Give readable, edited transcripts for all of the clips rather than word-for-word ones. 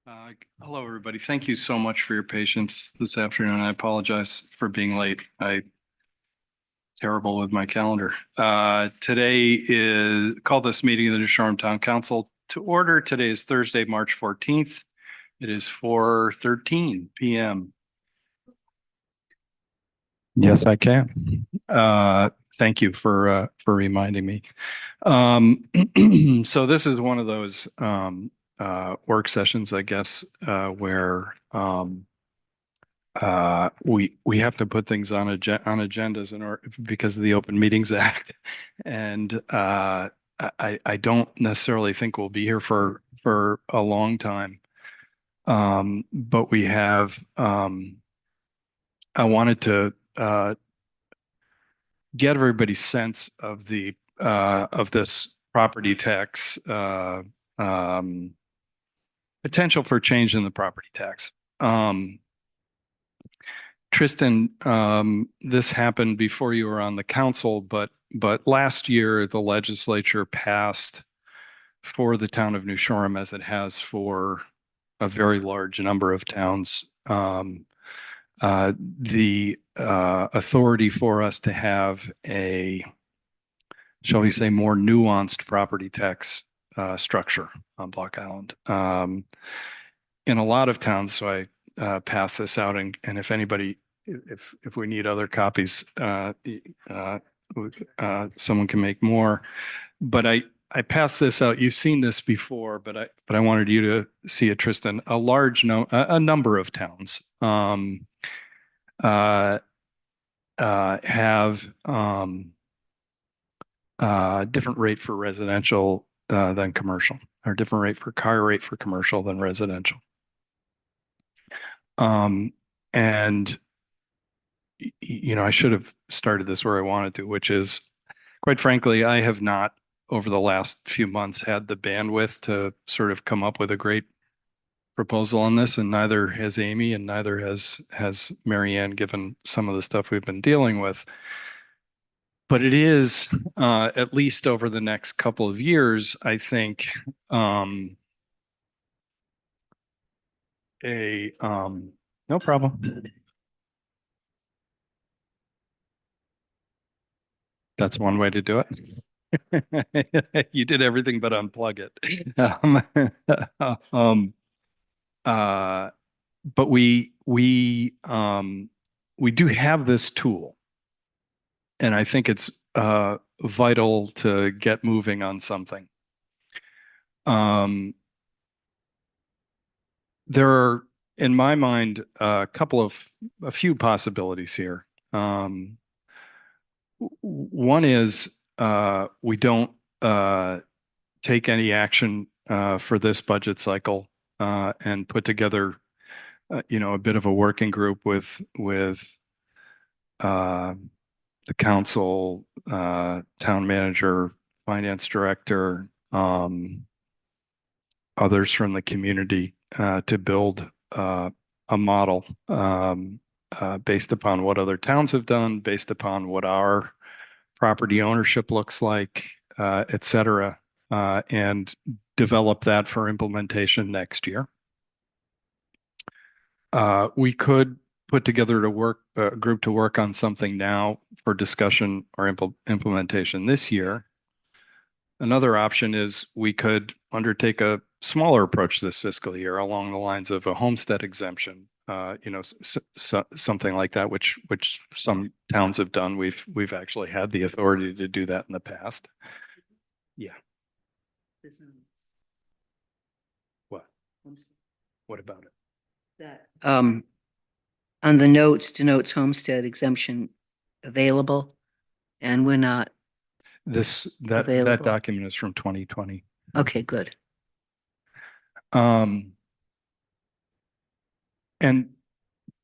Hello, everybody. Thank you so much for your patience this afternoon. I apologize for being late. Terrible with my calendar. Today is call this meeting of the New Shoreham Town Council to order. Today is Thursday, March 14th. It is 4:13 p.m. Yes, I can. Thank you for reminding me. So this is one of those work sessions, I guess, where we have to put things on agendas in order because of the Open Meetings Act, and I don't necessarily think we'll be here for a long time. But we have I wanted to get everybody's sense of the of this property tax potential for change in the property tax. Tristan, this happened before you were on the council, but last year the legislature passed for the town of New Shoreham, as it has for a very large number of towns, the authority for us to have a, shall we say, more nuanced property tax structure on Block Island. In a lot of towns, so I pass this out, and if anybody, if we need other copies, someone can make more. But I pass this out. You've seen this before, but I wanted you to see it, Tristan. A number of towns have different rate for residential than commercial, or different rate for car rate for commercial than residential. And I should have started this where I wanted to, which is, quite frankly, I have not, over the last few months, had the bandwidth to sort of come up with a great proposal on this, and neither has Amy, and neither has Marianne, given some of the stuff we've been dealing with. But it is, at least over the next couple of years, I think, no problem. That's one way to do it. You did everything but unplug it. But we do have this tool, and I think it's vital to get moving on something. There are, in my mind, a few possibilities here. One is we don't take any action for this budget cycle and put together, a bit of a working group with the council, town manager, finance director, others from the community to build a model based upon what other towns have done, based upon what our property ownership looks like, et cetera, and develop that for implementation next year. We could put together a group to work on something now for discussion or implementation this year. Another option is we could undertake a smaller approach this fiscal year along the lines of a homestead exemption, something like that, which some towns have done. We've actually had the authority to do that in the past. Yeah. What? What about it? That on the notes denotes homestead exemption available, and we're not. That Available. document is from 2020. Okay, good. And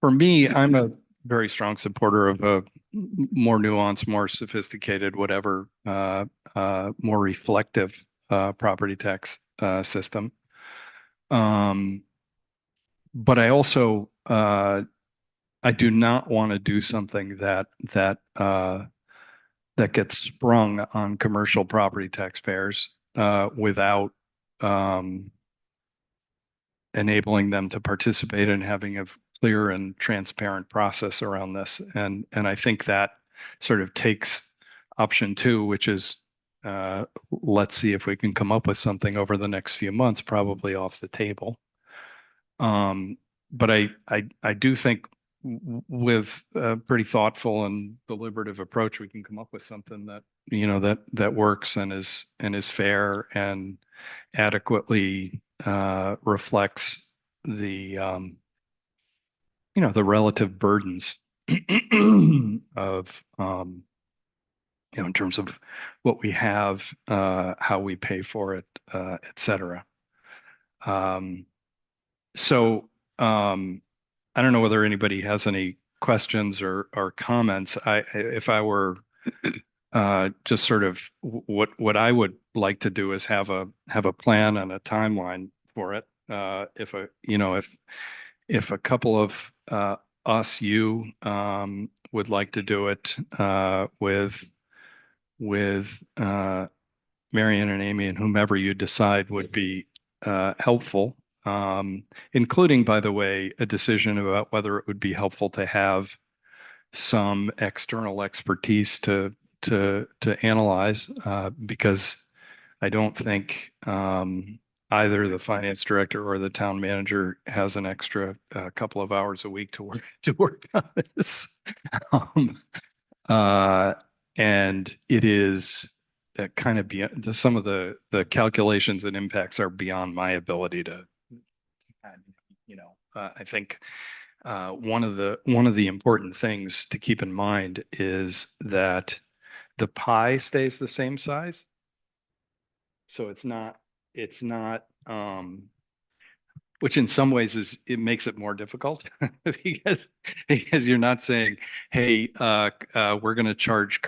for me, I'm a very strong supporter of a more nuanced, more sophisticated, whatever, more reflective property tax system. But I also I do not want to do something that gets sprung on commercial property taxpayers without enabling them to participate and having a clear and transparent process around this. And I think that sort of takes option two, which is let's see if we can come up with something over the next few months, probably off the table. But I do think with a pretty thoughtful and deliberative approach, we can come up with something that, that works and is fair and adequately reflects the the relative burdens of in terms of what we have, how we pay for it, et cetera. So I don't know whether anybody has any questions or comments. If I were just sort of what I would like to do is have a plan and a timeline for it. If a couple of you would like to do it with Marion and Amy and whomever you decide would be helpful, including, by the way, a decision about whether it would be helpful to have some external expertise to analyze, because I don't think either the finance director or the town manager has an extra couple of hours a week to work on this. And it is kind of beyond some of the calculations and impacts are beyond my ability to, I think one of the important things to keep in mind is that the pie stays the same size. So it's not, which in some ways it makes it more difficult because you're not saying, hey, we're going to charge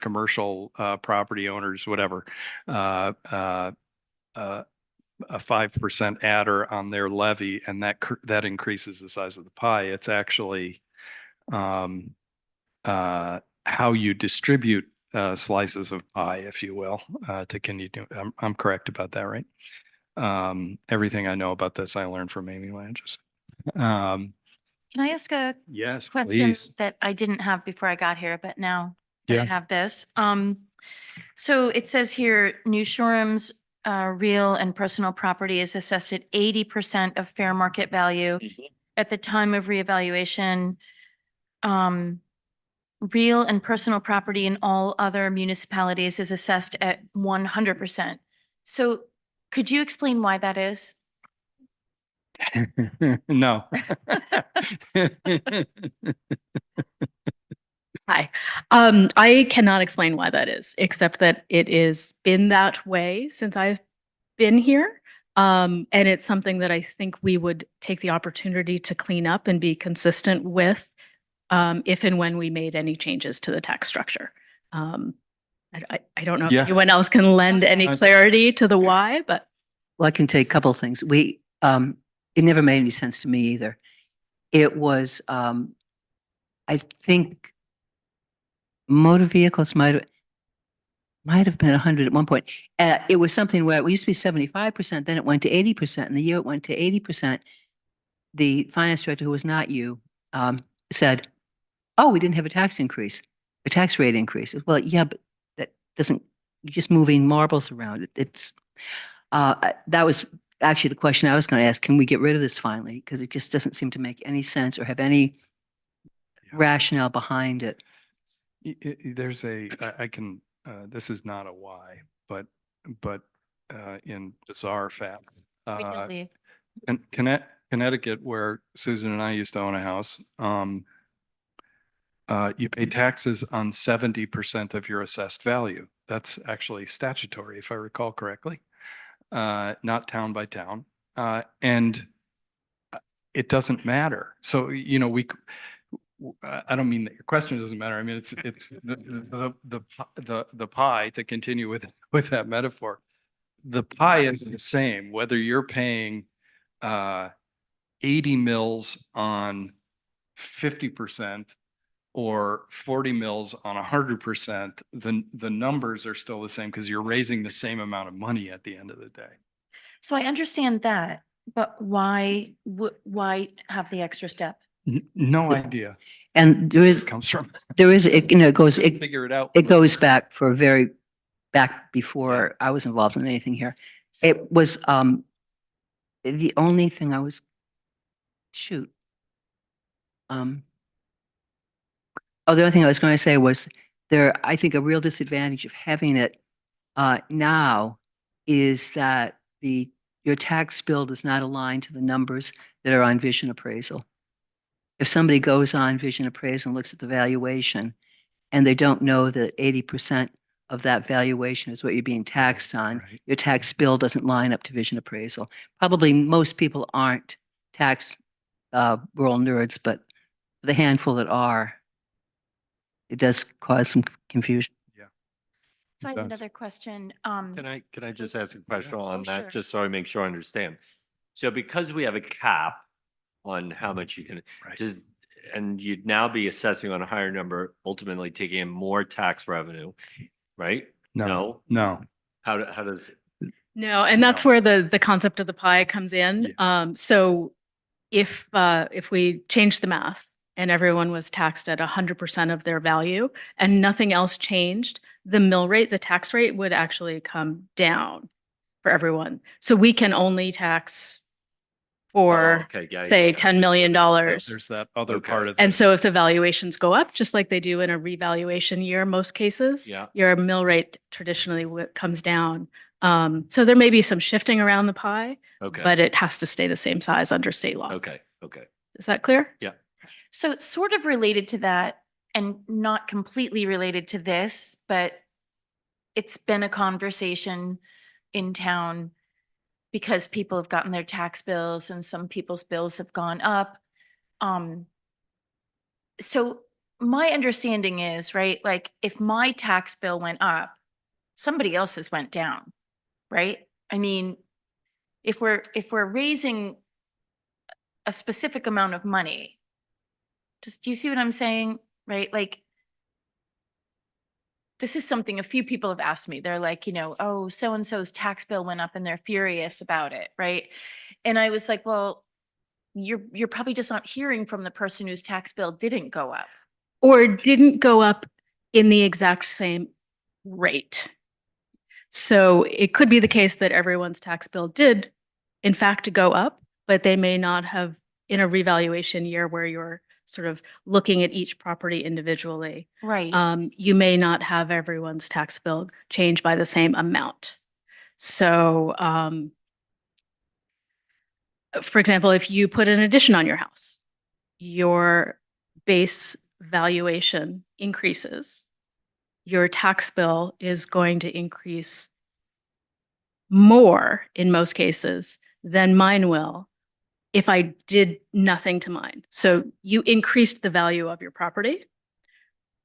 commercial property owners, whatever, a 5% adder on their levy, and that increases the size of the pie. It's actually how you distribute slices of pie, if you will, to continue. I'm correct about that, right? Everything I know about this, I learned from Amy Langes. Can I ask a Yes, question please. that I didn't have before I got here, but now that I Yeah. have this? So it says here, New Shoreham's real and personal property is assessed at 80% of fair market value at the time of reevaluation. Real and personal property in all other municipalities is assessed at 100%. So could you explain why that is? No. Hi. I cannot explain why that is, except that it has been that way since I've been here. And it's something that I think we would take the opportunity to clean up and be consistent with if and when we made any changes to the tax structure. I don't know if Yeah. anyone else can lend any clarity to the why, but. Well, I can take a couple of things. It never made any sense to me either. It was, I think motor vehicles might have been 100 at one point. It was something where it used to be 75%, then it went to 80%. And the year it went to 80%, the finance director, who was not you, said, oh, we didn't have a tax rate increase. Well, yeah, but that doesn't, you're just moving marbles around. That was actually the question I was going to ask. Can we get rid of this finally? Because it just doesn't seem to make any sense or have any rationale behind it. There's this is not a why, but in bizarre fact, We can leave. Connecticut, where Susan and I used to own a house, you pay taxes on 70% of your assessed value. That's actually statutory, if I recall correctly, not town by town. And it doesn't matter. So, I don't mean that your question doesn't matter. I mean, it's the pie, to continue with that metaphor. The pie is the same, whether you're paying 80 mils on 50% or 40 mils on 100%. The numbers are still the same because you're raising the same amount of money at the end of the day. So I understand that, But why have the extra step? No idea And there where is, it comes from. it goes, Couldn't figure it out. it goes back for back before I was involved in anything here. It was, the only thing I was, shoot. Oh, the only thing I was going to say was I think a real disadvantage of having it now is that your tax bill does not align to the numbers that are on vision appraisal. If somebody goes on vision appraisal and looks at the valuation and they don't know that 80% of that valuation is what you're being taxed on, Right. your tax bill doesn't line up to vision appraisal. Probably most people aren't tax rural nerds, but the handful that are, it does cause some confusion. So I It have does. another question. Can I just ask a question Oh, on sure. that, just so I make sure I understand? So because we have a cap on how much you can, Right. and you'd now be assessing on a higher number, ultimately taking in more tax revenue, right? No, no. How does, No, and that's No. where the concept of the pie comes in. So if we change the math and everyone was taxed at 100% of their value and nothing else changed, the mill rate, the tax rate would actually come down for everyone. So we can only tax for, okay, yeah, say, yeah. $10 million. There's that other Okay. part of And it. so if the valuations go up, just like they do in a revaluation year, in most cases, Yeah. your mill rate traditionally comes down. So there may be some shifting around the pie, Okay, but it has to stay the same size under state law. okay. Is that clear? So sort of related to that and not completely related to this, but it's been a conversation in town because people have gotten their tax bills and some people's bills have gone up. So my understanding is, right, like if my tax bill went up, somebody else's went down, right? I mean, if we're raising a specific amount of money, do you see what I'm saying? Right? Like, this is something a few people have asked me. They're like, oh, so and so's tax bill went up and they're furious about it, right? And I was like, well, you're probably just not hearing from the person whose tax bill didn't go up. Or didn't go up in the exact same rate. So it could be the case that everyone's tax bill did, in fact, go up, but they may not have in a revaluation year where you're sort of looking at each property individually. Right. You may not have everyone's tax bill change by the same amount. So, for example, if you put an addition on your house, your base valuation increases, your tax bill is going to increase more in most cases than mine will if I did nothing to mine. So you increased the value of your property.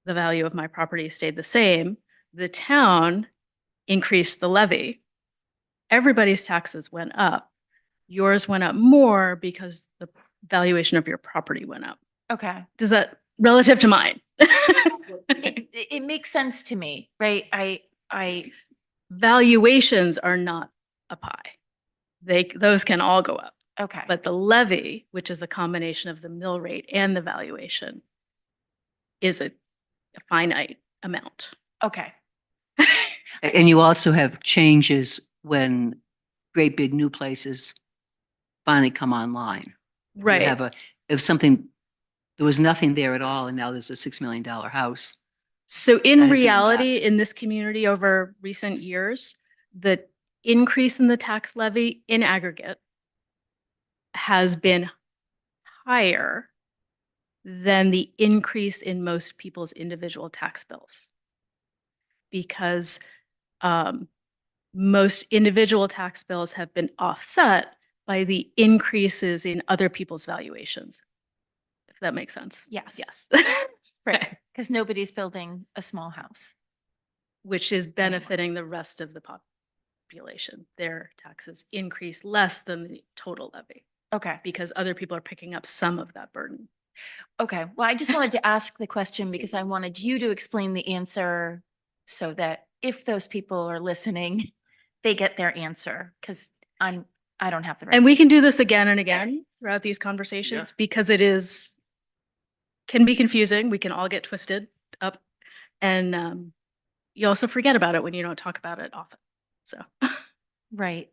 The value of my property stayed the same. The town increased the levy. Everybody's taxes went up. Yours went up more because the valuation of your property went up. Okay. Does that relative to mine? It makes sense to me, right? I Valuations are not a pie. Those can all go up. okay. But the levy, which is a combination of the mill rate and the valuation, is a finite amount. Okay. And you also have changes when great big new places finally come online. You have if there was nothing there at all and now there's a $6 million house. So in That is an reality, in this community over recent years, the increase in the tax levy in aggregate has been higher than the increase in most people's individual tax bills. Because most individual tax bills have been offset by the increases in other people's valuations. If that makes sense. Yes. Yes. Right. Okay. Because nobody's building a small house. Which is benefiting the rest of the population. Their taxes increase less than the total levy Okay. because other people are picking up some of that burden. Okay. Well, I just wanted to ask the question because I wanted you to explain the answer so that if those people are listening, they get their answer. Because I don't have the. And we can do this again and again throughout these conversations because it can be confusing. We can all get twisted up. And you also forget about it when you don't talk about it often. So, Right.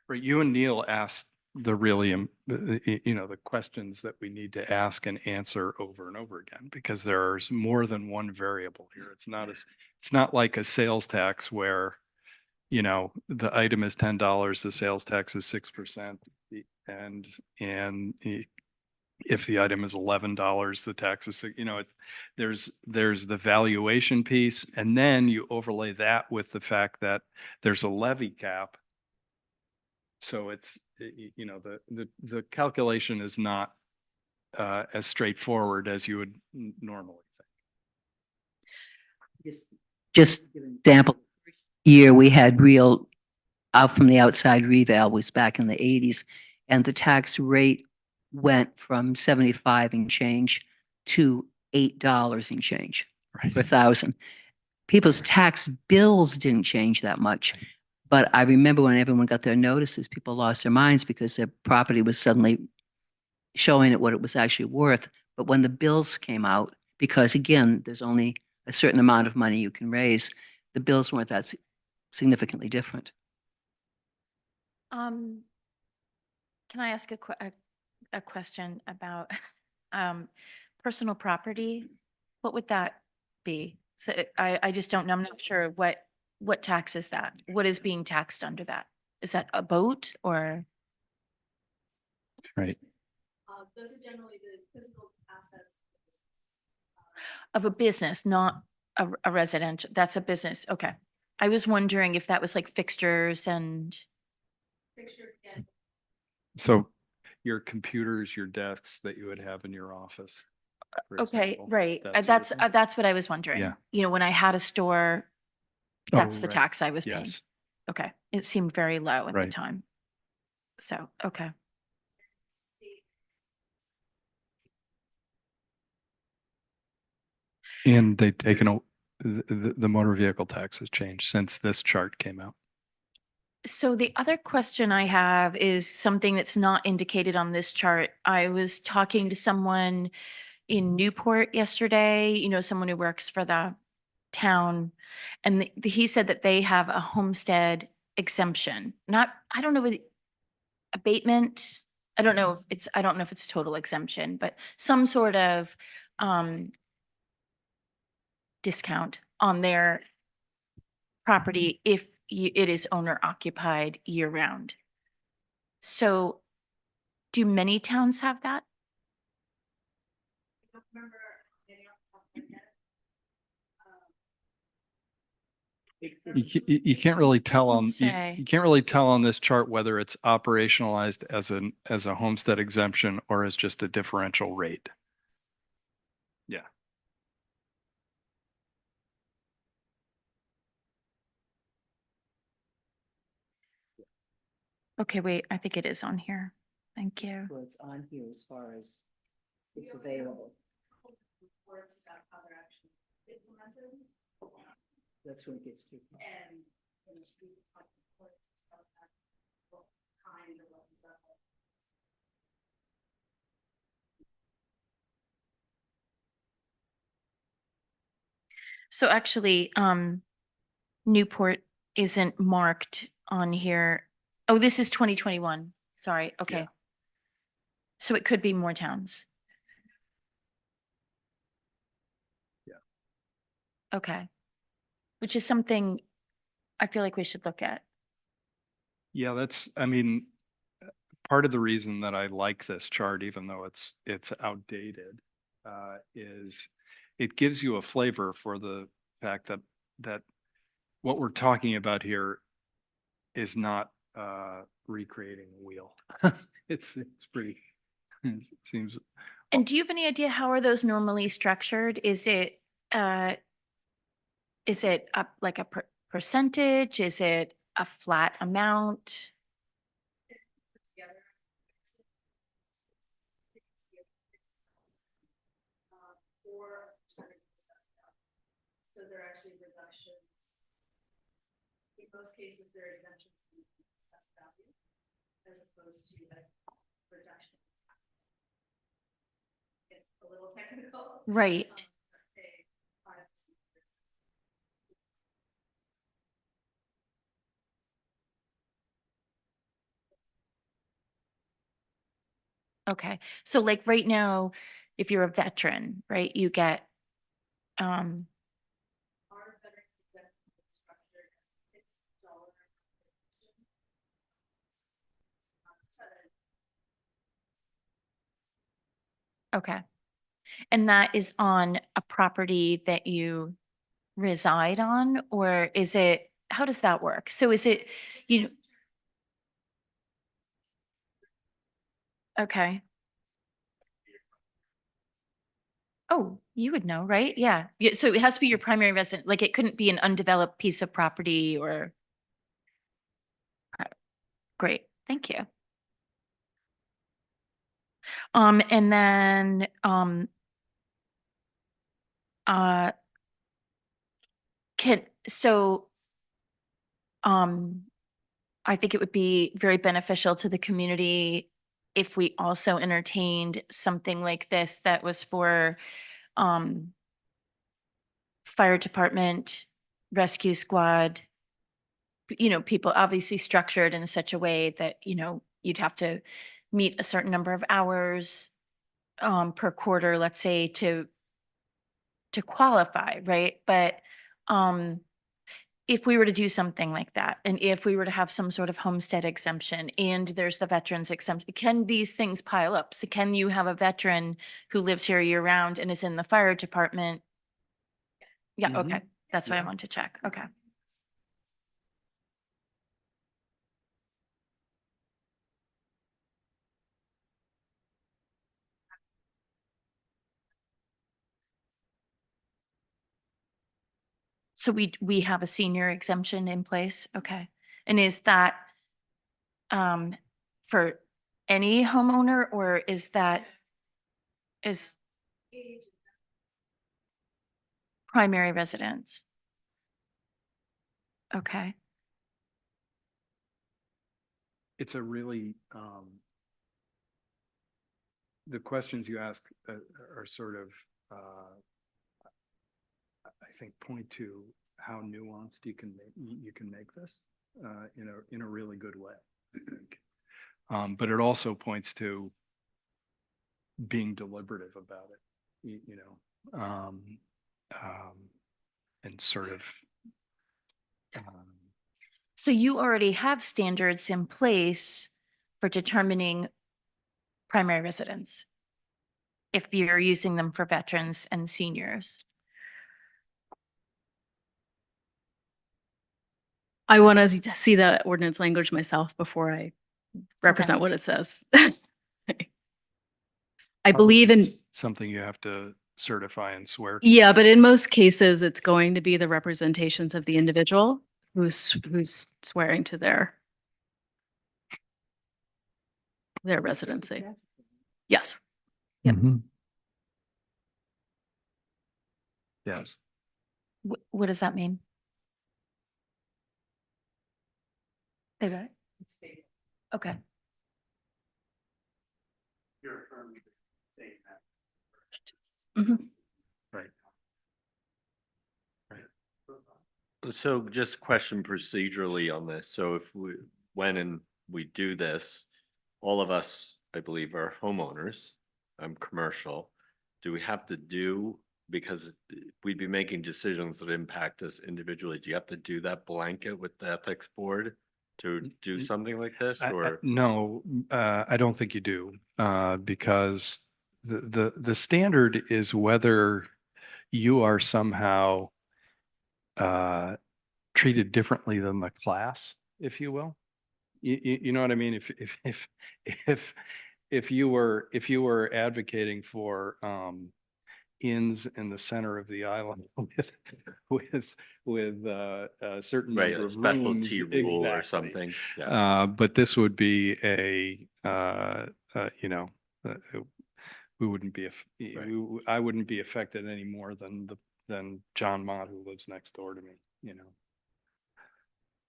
Right, you and Neil asked the really, the questions that we need to ask and answer over and over again, because there's more than one variable here. It's not like a sales tax where, the item is $10, the sales tax is 6%. And if the item is $11, the tax is, there's the valuation piece. And then you overlay that with the fact that there's a levy cap. So it's, the calculation is not as straightforward as you would normally think. Just example, year we had real out from the outside reval was back in the 80s, and the tax rate went from 75 and change to $8 and change per Right. thousand. People's tax bills didn't change that much. But I remember when everyone got their notices, people lost their minds because their property was suddenly showing it what it was actually worth. But when the bills came out, because again, there's only a certain amount of money you can raise, the bills weren't that significantly different. Can I ask a question about personal property? What would that be? So I just don't know. I'm not sure what tax is that? What is being taxed under that? Is that a boat or? Right. those are generally the physical assets. Of a business, not a residential, that's a business, okay. I was wondering if that was like fixtures and, So your computers, your desks that you would have in your office. for okay, example, right, that sort of thing. that's what I was wondering. Yeah. You know, when I had a store, Oh, that's the right. tax I was paying. Yes. Okay, it seemed very low at the Right. time. So, okay. And they've taken the motor vehicle tax has changed since this chart came out. So the other question I have is something that's not indicated on this chart. I was talking to someone in Newport yesterday, someone who works for the town, and he said that they have a homestead exemption. I don't know, abatement. I don't know if it's total exemption, but some sort of discount on their property if it is owner occupied year round. So do many towns have that? You can't really tell on, say. you can't really tell on this chart whether it's operationalized as a homestead exemption or as just a differential rate. Yeah. Okay, wait, I think it is on here. Thank you. Well, it's on here as far as it's available. That's when it gets tricky. So actually, Newport isn't marked on here. Oh, this is 2021. Sorry. Okay. Yeah. So it could be more towns. Yeah. Okay. Which is something I feel like we should look at. Yeah, part of the reason that I like this chart, even though it's outdated, is it gives you a flavor for the fact that what we're talking about here is not recreating a wheel. It's pretty, it seems. And do you have any idea how are those normally structured? Is it like a percentage? Is it a flat amount? So they're actually reductions. In most cases, they're exemptions from assessed value. as opposed to the reduction. It's a little technical. Right. Okay, so like right now, if you're a veteran, right, you get, um. Okay, and that is on a property that you reside on, or is it, how does that work? So is it, you know? Okay. Oh, you would know, right? Yeah. Yeah. So it has to be your primary resident, like it couldn't be an undeveloped piece of property or. Great, thank you. And then, uh, so, um, I think it would be very beneficial to the community if we also entertained something like this that was for, um, fire department, rescue squad, people obviously structured in such a way that, you'd have to meet a certain number of hours, per quarter, let's say, to qualify, right? But, um, if we were to do something like that, and if we were to have some sort of homestead exemption and there's the veterans exemption, can these things pile up? So can you have a veteran who lives here year round and is in the fire department? Yeah, Mhm. okay. That's what I Yeah. want to check. Okay. So we have a senior exemption in place? Okay. And is that, um, for any homeowner, or is that is primary residence? Okay. It's a really, the questions you ask are sort of, I think point to how nuanced you can make this in a really good way, I think. But it also points to being deliberative about it, and sort of, um, So you already have standards in place for determining primary residence if you're using them for veterans and seniors. I want to see the ordinance language myself before I represent what it says. I believe in, it's something you have to certify and swear to. yeah, but in most cases, it's going to be the representations of the individual who's swearing to their residency. Yes. Yep. Mhm. Yes. What does that mean? Say that. Okay. Mhm. Right. So just question procedurally on this. So if when and we do this, all of us, I believe, are homeowners. I'm commercial. Do we have to do, because we'd be making decisions that impact us individually, do you have to do that blanket with the ethics board to do something like this, or? No, I don't think you do, because the standard is whether you are somehow uh, treated differently than the class, if you will. You know what I mean? If if you were advocating for inns in the center of the island with a certain Right, number a of rooms. specialty rule or Exactly. something, yeah. But this would be we wouldn't be, Right. I wouldn't be affected any more than than John Mott, who lives next door to me,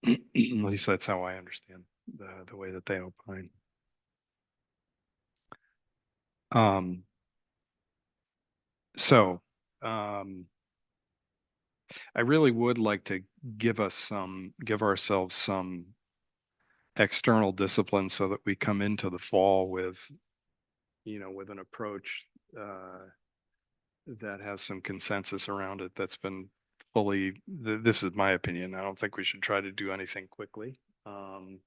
At least that's how I understand. the way that they opine. Um, so, I really would like to give ourselves some external discipline so that we come into the fall with, with an approach, that has some consensus around it that's been this is my opinion. I don't think we should try to do anything quickly. Um,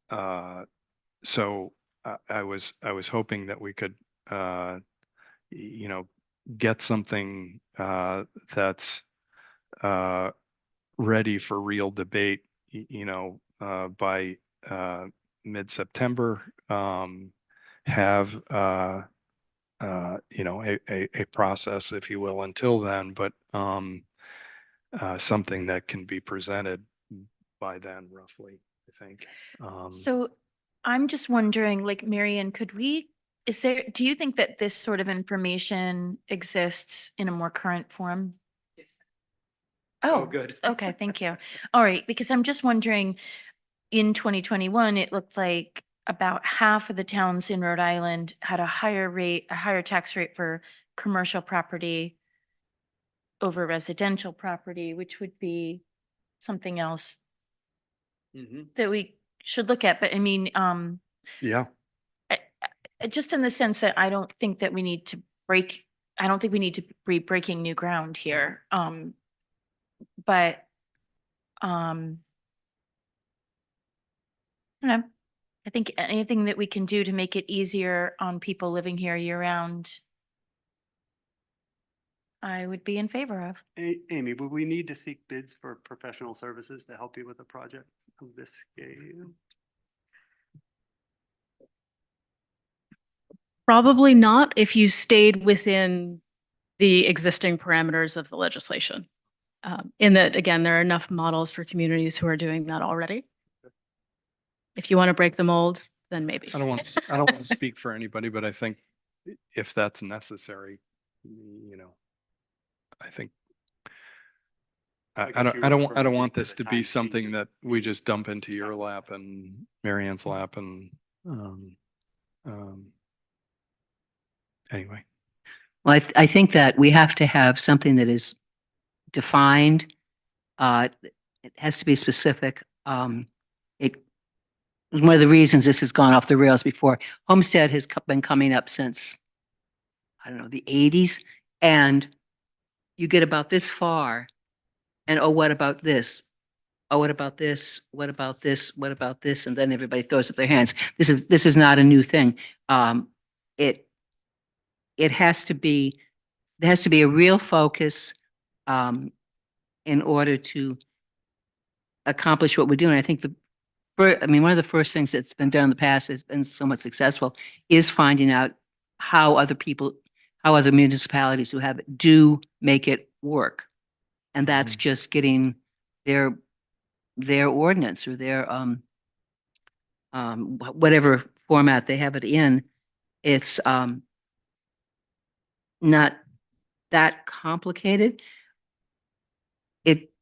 uh, so I was hoping that we could, you know, get something, that's, ready for real debate, by, mid-September, have, a process, if you will, until then, but, something that can be presented by then roughly, I think. So I'm just wondering, like, Marion, do you think that this sort of information exists in a more current form? Oh, good. okay, thank you. All right, because I'm just wondering, in 2021, it looked like about half of the towns in Rhode Island had a higher tax rate for commercial property over residential property, which would be something else that we should look at. But I mean, Yeah. just in the sense that I don't think that we need to I don't think we need to be breaking new ground here. But, I don't know. I think anything that we can do to make it easier on people living here year round, I would be in favor of. Amy, would we need to seek bids for professional services to help you with a project of this scale? Probably not if you stayed within the existing parameters of the legislation. In that, again, there are enough models for communities who are doing that already. If you want to break the mold, then maybe. I don't want to speak for anybody, but I think if that's necessary, I think I I guess don't, you I would don't, I prefer don't to want take this the to be time something to- that we just dump into your lap and Marianne's lap and, anyway. Well, I think that we have to have something that is defined. It has to be specific. It, one of the reasons this has gone off the rails before, Homestead has been coming up since, I don't know, the 80s. And you get about this far and, oh, what about this? Oh, what about this? What about this? What about this? And then everybody throws up their hands. This is not a new thing. It has to be, there has to be a real focus, in order to accomplish what we're doing. I think one of the first things that's been done in the past has been somewhat successful is finding out how other municipalities who have it do make it work. And that's just getting their ordinance or their, whatever format they have it in. It's, not that complicated.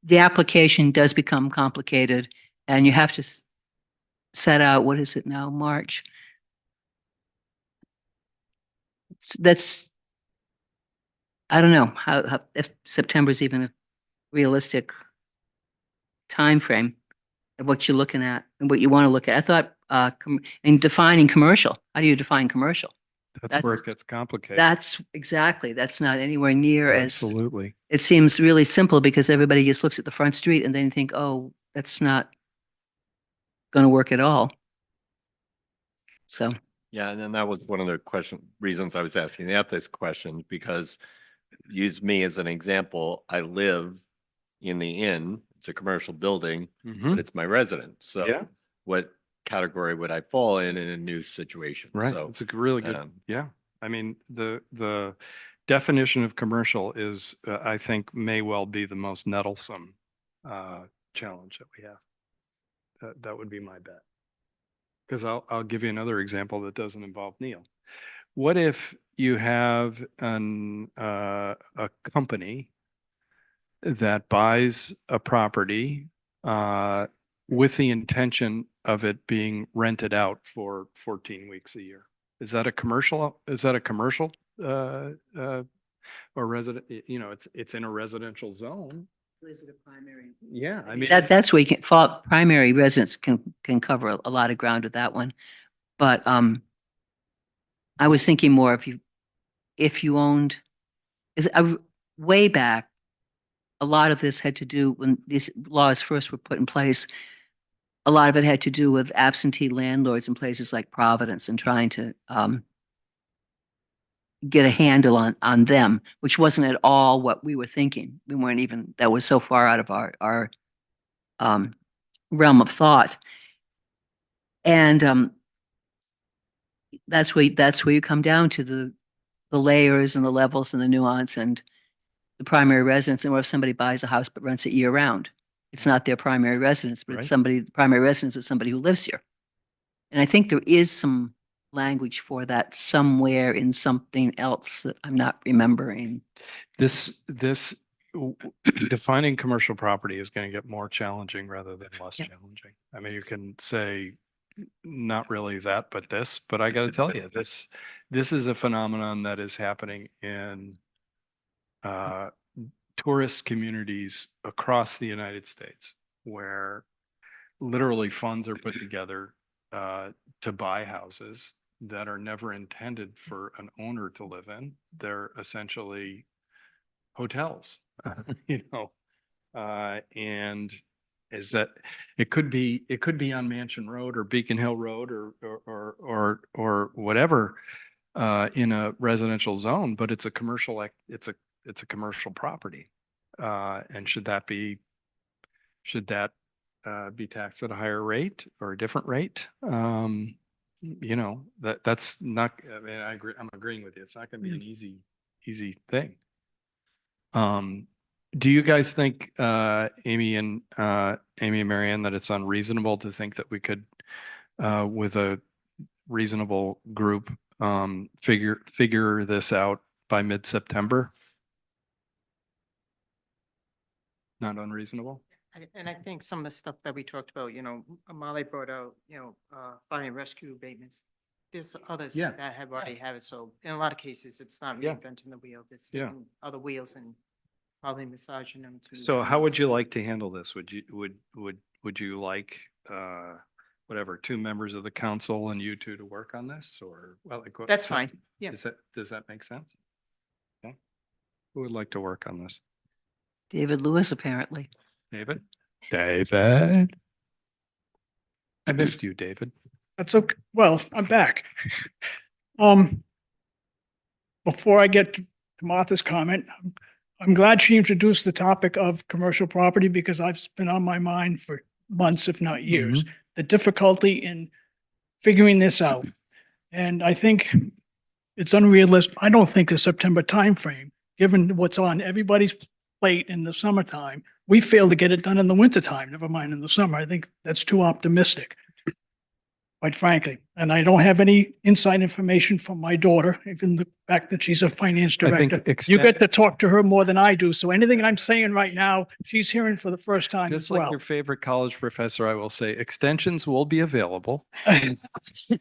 The application does become complicated and you have to set out, what is it now, March? That's, I don't know how if September is even a realistic time frame of what you're looking at and what you want to look at. I thought, in defining commercial, how do you define commercial? That's where That's- it gets complicated. That's not anywhere near as, Absolutely. it seems really simple because everybody just looks at the front street and then think, oh, that's not going to work at all. So, Yeah, and then that was one of the reasons I was asking the ethics question, because use me as an example. I live in the inn. It's a commercial building, Mhm. but it's my residence. So Yeah. what category would I fall in a new situation? Right. So, It's a really good, yeah. I mean, the definition of commercial is, I think may well be the most nettlesome, challenge that we have. That would be my bet. Because I'll give you another example that doesn't involve Neil. What if you have a company that buys a property, with the intention of it being rented out for 14 weeks a year. Is that a commercial, or resident, it's in a residential zone. Is it a primary? Yeah, I mean. That's where you can, fall, primary residence can cover a lot of ground with that one. But, I was thinking more if you owned, way back, a lot of this had to do when these laws first were put in place. A lot of it had to do with absentee landlords in places like Providence and trying to, get a handle on them, which wasn't at all what we were thinking. We weren't even, that was so far out of our realm of thought. And that's where you come down to the layers and the levels and the nuance and the primary residence. And what if somebody buys a house but rents it year round? It's not their primary residence, but it's Right. the primary residence of somebody who lives here. And I think there is some language for that somewhere in something else that I'm not remembering. Defining commercial property is going to get more challenging rather than less Yeah. challenging. I mean, you can say not really that, but I got to tell you, this is a phenomenon that is happening in tourist communities across the United States, where literally funds are put together to buy houses that are never intended for an owner to live in. They're essentially hotels, and is that it could be on Mansion Road or Beacon Hill Road or whatever in a residential zone, but it's a commercial it's a commercial property. And should that be taxed at a higher rate or a different rate? That's not, I mean, I agree, I'm agreeing with you. It's not going to be an easy thing. Do you guys think, Amy and Marianne, that it's unreasonable to think that we could, with a reasonable group, figure this out by mid-September? Not unreasonable? And I think some of the stuff that we talked about, Molly brought out, fire and rescue abatements. There's others Yeah. that have already have it. So in a lot of cases, it's not Yeah. reinventing the wheel. It's Yeah. taking other wheels and probably massaging them. to So make how them would you work. like to handle this? Would you like, whatever, two members of the council and you two to work on this, or? Well, like, That's fine. Yeah. Does that make sense? Okay. Who would like to work on this? David Lewis, apparently. David? David? I missed you, David. That's okay. Well, I'm back. Before I get to Martha's comment, I'm glad she introduced the topic of commercial property because I've been on my mind for months, if not years, the difficulty in figuring this out. And I think it's unrealistic. I don't think a September timeframe, given what's on everybody's plate in the summertime, we fail to get it done in the wintertime, never mind in the summer. I think that's too optimistic, quite frankly. And I don't have any inside information from my daughter, even the fact that she's a finance I think director. You get to talk to her more than I do. So anything I'm saying right now, she's hearing for the first time Just as like well. your favorite college professor, I will say extensions will be available.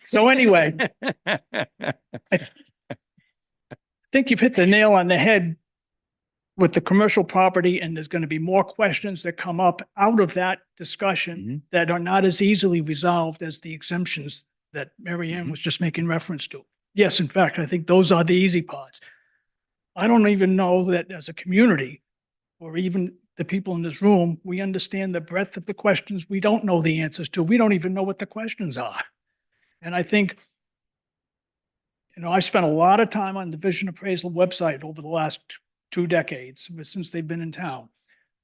So anyway, I think you've hit the nail on the head with the commercial property, and there's going to be more questions that come up out of that discussion that are not as easily resolved as the exemptions that Mary Ann was just making reference to. Yes, in fact, I think those are the easy parts. I don't even know that as a community, or even the people in this room, we understand the breadth of the questions we don't know the answers to. We don't even know what the questions are. And I think, I've spent a lot of time on the vision appraisal website over the last 2 decades since they've been in town.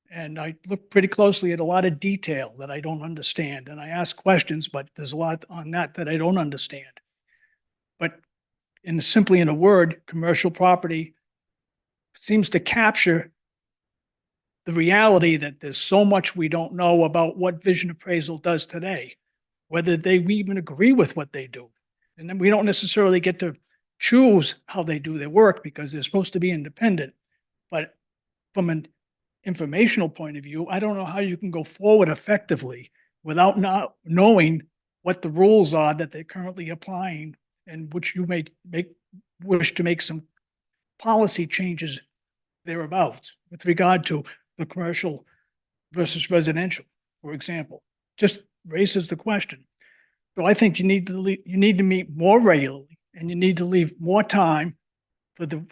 And I look pretty closely at a lot of detail that I don't understand. And I ask questions, but there's a lot on that I don't understand. But simply in a word, commercial property seems to capture the reality that there's so much we don't know about what vision appraisal does today, whether we even agree with what they do. And then we don't necessarily get to choose how they do their work because they're supposed to be independent. But from an informational point of view, I don't know how you can go forward effectively without not knowing what the rules are that they're currently applying and which you may wish to make some policy changes thereabouts with regard to the commercial versus residential, for example, just raises the question. So I think you need to meet more regularly and you need to leave more time for the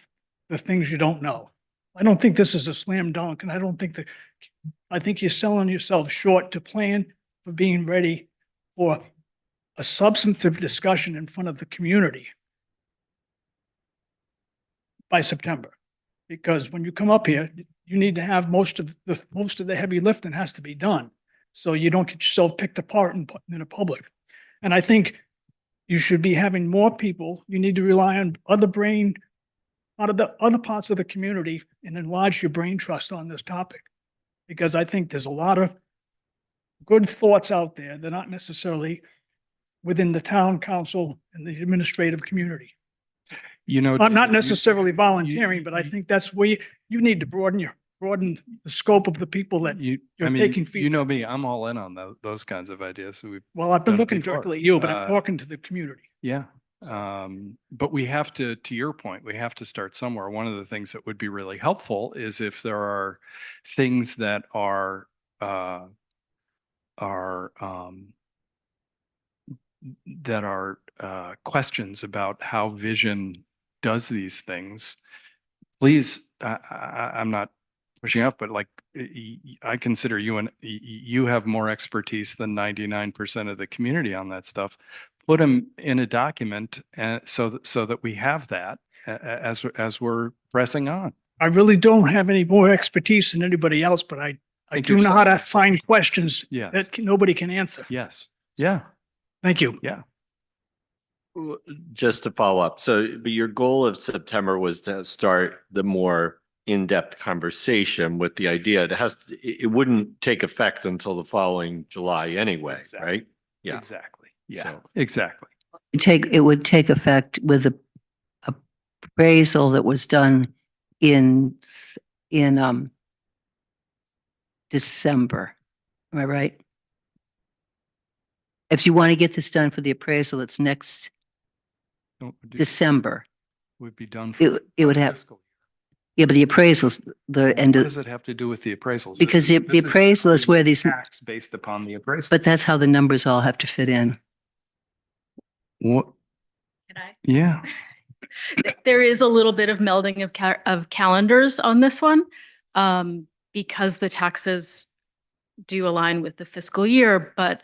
things you don't know. I don't think this is a slam dunk and I think you're selling yourself short to plan for being ready for a substantive discussion in front of the community by September. Because when you come up here, you need to have most of the heavy lifting has to be done. So you don't get yourself picked apart in the public. And I think you should be having more people. You need to rely on out of the other parts of the community and enlarge your brain trust on this topic. Because I think there's a lot of good thoughts out there. They're not necessarily within the town council and the administrative community. You know. Not you- necessarily you- volunteering, but I think that's where you need to broaden the scope of the people that, You, you're I mean, taking you know feedback. me, I'm all in on those kinds of ideas. So well, I've been done it looking before. directly at you, but I'm Uh, talking to the community. Yeah. But we have to your point, we have to start somewhere. One of the things that would be really helpful is if there are things that are, questions about how Vision does these things. Please, I'm not pushing up, but like, I consider you have more expertise than 99% of the community on that stuff. Put them in a document and so that we have that as we're pressing on. I really don't have any more expertise than anybody else, but I Think do know how to yourself. find questions Yes, that nobody can answer. yes, yeah, Thank you. yeah. Just to follow up, but your goal of September was to start the more in-depth conversation with the idea it wouldn't take effect until the following July anyway, Exactly. right? Yeah. Exactly. Yeah, So- exactly. It would take effect with the appraisal that was done in December. Am I right? If you want to get this done for the appraisal, it's next December. Would be done. for It would have, fiscal yeah, but the appraisals, the year. end What of, does it have to do with the appraisals? because the appraisal is where these, Tax based upon the appraisal. but that's how the numbers all have to fit in. What? Can I? Yeah. There is a little bit of melding of calendars on this one, because the taxes do align with the fiscal year, but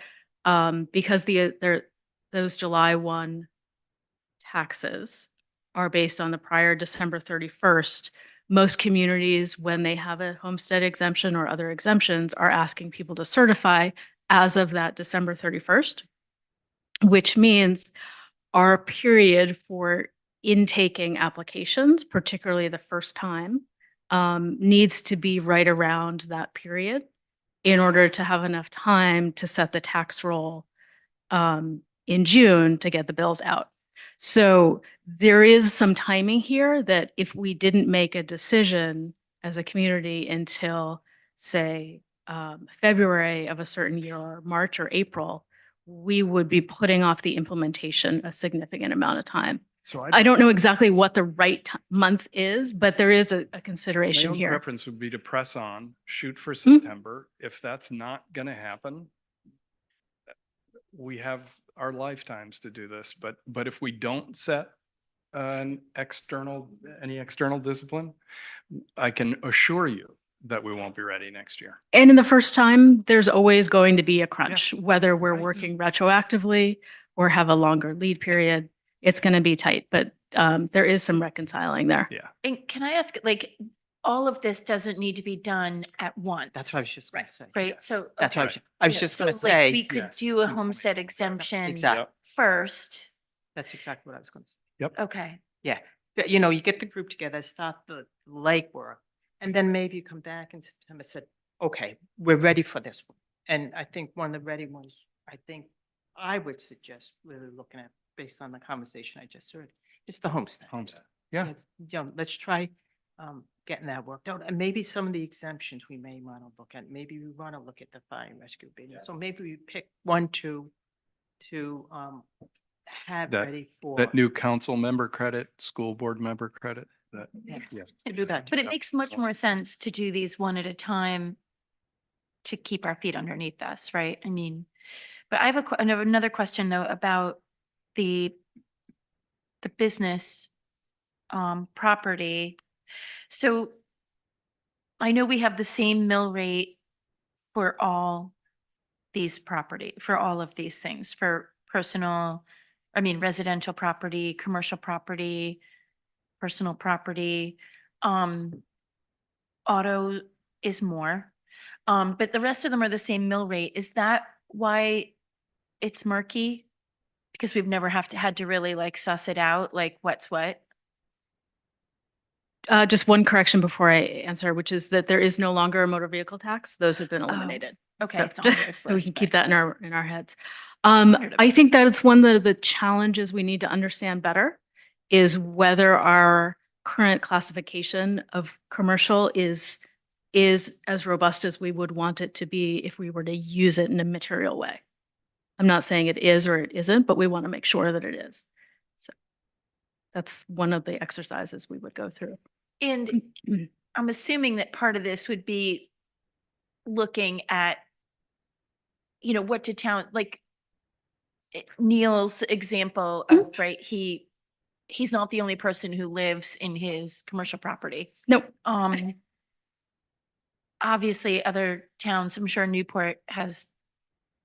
because those July 1 taxes are based on the prior December 31st, most communities, when they have a homestead exemption or other exemptions, are asking people to certify as of that December 31st, which means our period for intaking applications, particularly the first time, needs to be right around that period in order to have enough time to set the tax roll in June to get the bills out. So there is some timing here that if we didn't make a decision as a community until, say, February of a certain year or March or April, we would be putting off the implementation a significant amount of time. So I don't know exactly what the right month is, but there is a my consideration own here. preference would be to press on, shoot for Hmm. September. If that's not going to happen, we have our lifetimes to do this. But if we don't set any external discipline, I can assure you that we won't be ready next year. And in the first time, there's always going to be a crunch, Yes, whether we're right. working retroactively or have a longer lead period. It's going to be tight, but there is some reconciling there. Yeah. And can I ask, like, all of this doesn't need to be done at once? That's what I was just gonna say. Right, Yes. so. That's what okay. I was Yeah, just so, gonna like, say. We could Yes, do a good point. homestead exemption Exactly. first. That's exactly what I was gonna say. Okay. But, you know, you get the group together, start the legwork, and then maybe you come back in September and said, okay, we're ready for this one. And I think one of the ready ones, I think I would suggest really looking at, based on the conversation I just heard, is the homestead. Homestead. Yeah. You know, let's try getting that worked out. And maybe some of the exemptions we may want to look at, maybe we want to look at the fire and rescue business. So maybe we pick one, two to have That- ready for. That new council member credit, school board member credit, that, Yeah. yeah. To do that. But it too. makes much more sense to do these one at a time to keep our feet underneath us, right? I mean, but I have another question though about the business property. So I know we have the same mill rate for all these property, for all of these things, for residential property, commercial property, personal property. Auto is more, but the rest of them are the same mill rate. Is that why it's murky? Because we've never had to really like suss it out, like what's what? Just one correction before I answer, which is that there is no longer a motor vehicle tax. Those have been eliminated. Okay, So it's on this so we list, can keep but- that in our heads. Wondered I about think that it's one of the challenges we need to understand better is whether our current classification of commercial is as robust as we would want it to be if we were to use it in a material way. I'm not saying it is or it isn't, but we want to make sure that it is. So that's one of the exercises we would go through. And I'm assuming that part of this would be looking at, what to town, like Neil's example of, right, he's not the only person who lives in his commercial property. Nope. Obviously other towns, I'm sure Newport has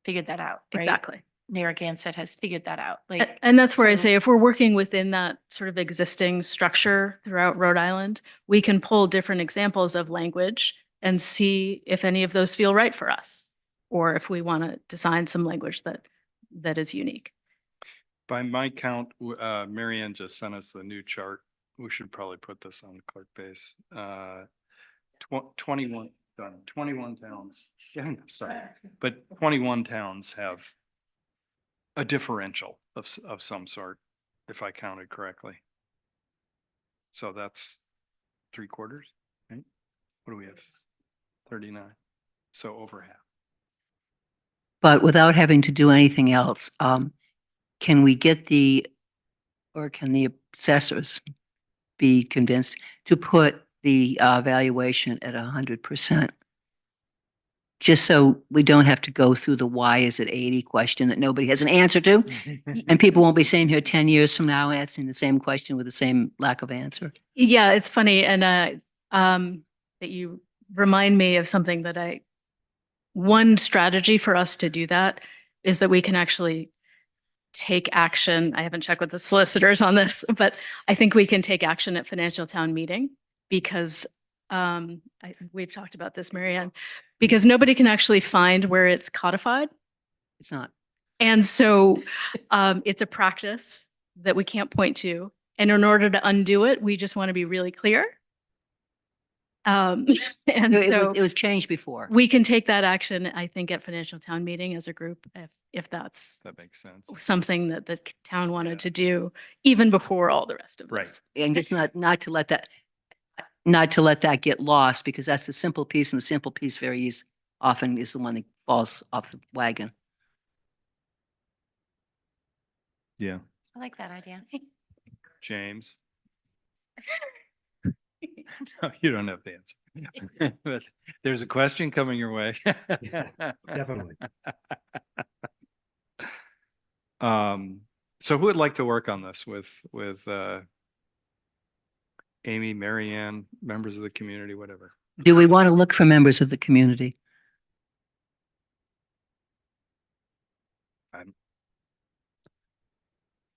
figured that out, right? Exactly. Narragansett has figured that out, A- like. And that's where I so- say, if we're working within that sort of existing structure throughout Rhode Island, we can pull different examples of language and see if any of those feel right for us, or if we want to design some language that is unique. By my count, Marianne just sent us the new chart. We should probably put this on the clerk base. 21 done, 21 towns. Yeah, sorry, but 21 towns have a differential of some sort, if I counted correctly. So that's 3/4, right? What do we have? 39. So over half. But without having to do anything else, can we get or can the assessors be convinced to put the valuation at 100%? Just so we don't have to go through the why is it 80 question that nobody has an answer to? And people won't be sitting here 10 years from now asking the same question with the same lack of answer. Yeah, it's funny. And that you remind me of something one strategy for us to do that is that we can actually take action. I haven't checked with the solicitors on this, but I think we can take action at financial town meeting because we've talked about this, Marianne, because nobody can actually find where it's codified. It's not. And so it's a practice that we can't point to. And in order to undo it, we just want to be really clear. And so It was changed before. we can take that action, I think, at financial town meeting as a group, if that's That makes sense. something that the town Yeah. wanted to do, even before all the rest of Right. this. And just not to let that get lost, because that's the simple piece, and the simple piece often is the one that falls off the wagon. Yeah. I like that idea. James? No, you don't have the answer. But there's a question coming your way. Definitely. So who would like to work on this with Amy, Marianne, members of the community, whatever? Do we want to look for members of the community?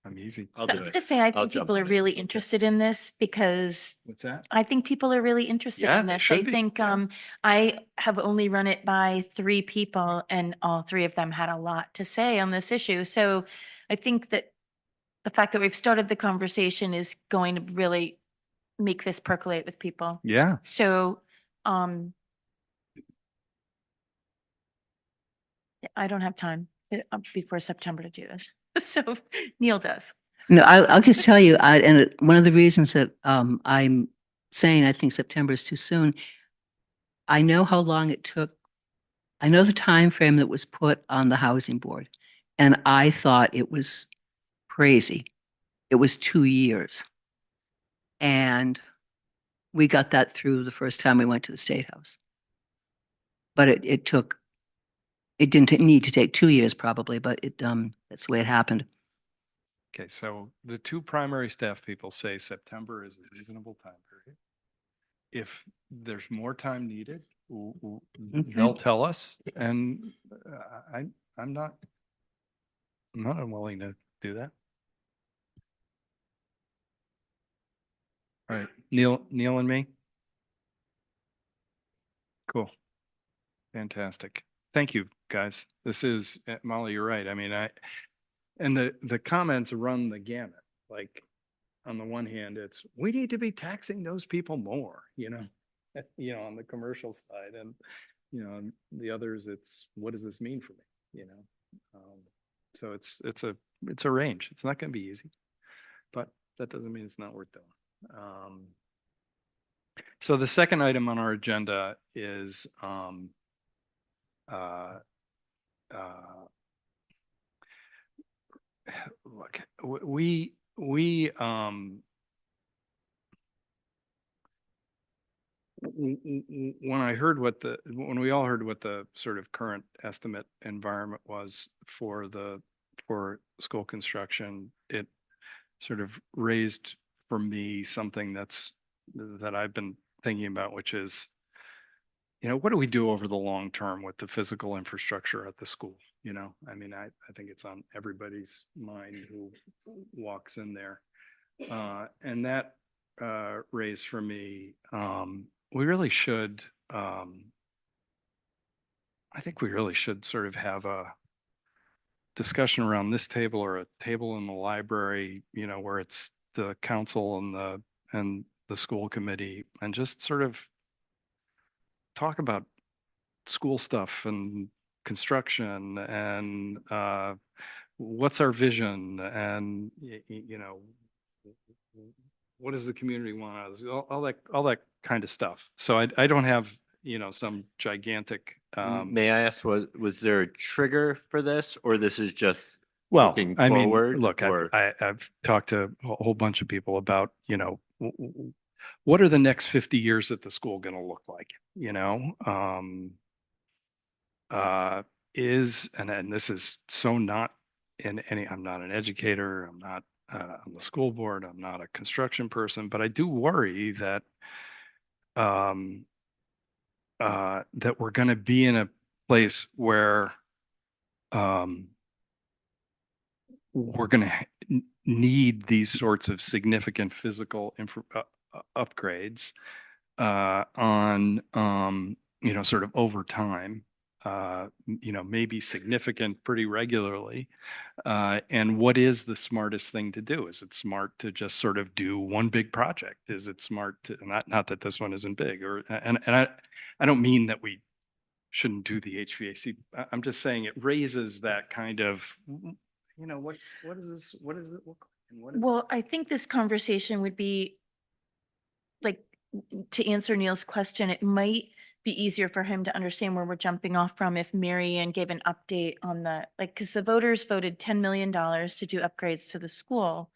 I'm easy. I'll I do was it. gonna say, I I'll think jump people are in. really interested in this because What's that? I think people are really interested Yeah, in they this. should I be, think, yeah. I have only run it by 3 people and all 3 of them had a lot to say on this issue. So I think that the fact that we've started the conversation is going to really make this percolate with people. Yeah. So, I don't have time before September to do this. So Neil does. No, I'll just tell you, and one of the reasons that I'm saying I think September is too soon. I know how long it took. I know the time frame that was put on the housing board, and I thought it was crazy. It was 2 years. And we got that through the first time we went to the State House. But it didn't need to take 2 years probably, but that's the way it happened. Okay, so the two primary staff people say September is a reasonable time period. If there's more time needed, they'll tell us, and I'm not unwilling to do that. All right, Neil and me? Cool. Fantastic. Thank you, guys. This is, Molly, you're right. I mean, and the comments run the gamut. Like, on the one hand, it's, we need to be taxing those people more, on the commercial side. And, on the others, it's, what does this mean for me? So it's a range. It's not going to be easy, but that doesn't mean it's not worth doing. So the second item on our agenda is look, we when we all heard what the sort of current estimate environment was for school construction, it sort of raised for me something that I've been thinking about, which is, what do we do over the long term with the physical infrastructure at the school? I mean, I think it's on everybody's mind who walks in there. And that raised for me, we really should, I think we really should sort of have a discussion around this table or a table in the library, where it's the council and the school committee, and just sort of talk about school stuff and construction and what's our vision, and what does the community want, all that kind of stuff. So I don't have some gigantic May I ask, was there a trigger for this, or this is just well, looking I mean, forward, look, or- I've talked to a whole bunch of people about, what are the next 50 years at the school going to look like? And this is so not in any, I'm not an educator, I'm not on the school board, I'm not a construction person, but I do worry that that we're going to be in a place where we're going to need these sorts of significant physical upgrades on sort of over time, maybe significant pretty regularly. And what is the smartest thing to do? Is it smart to just sort of do one big project? Is it smart to, not that this one isn't big, and I don't mean that we shouldn't do the HVAC. I'm just saying it raises that kind of, what is this? What does it look like? And what is, Well, I think this conversation would be like, to answer Neil's question, it might be easier for him to understand where we're jumping off from if Mary Ann gave an update on because the voters voted $10 million to do upgrades to the school.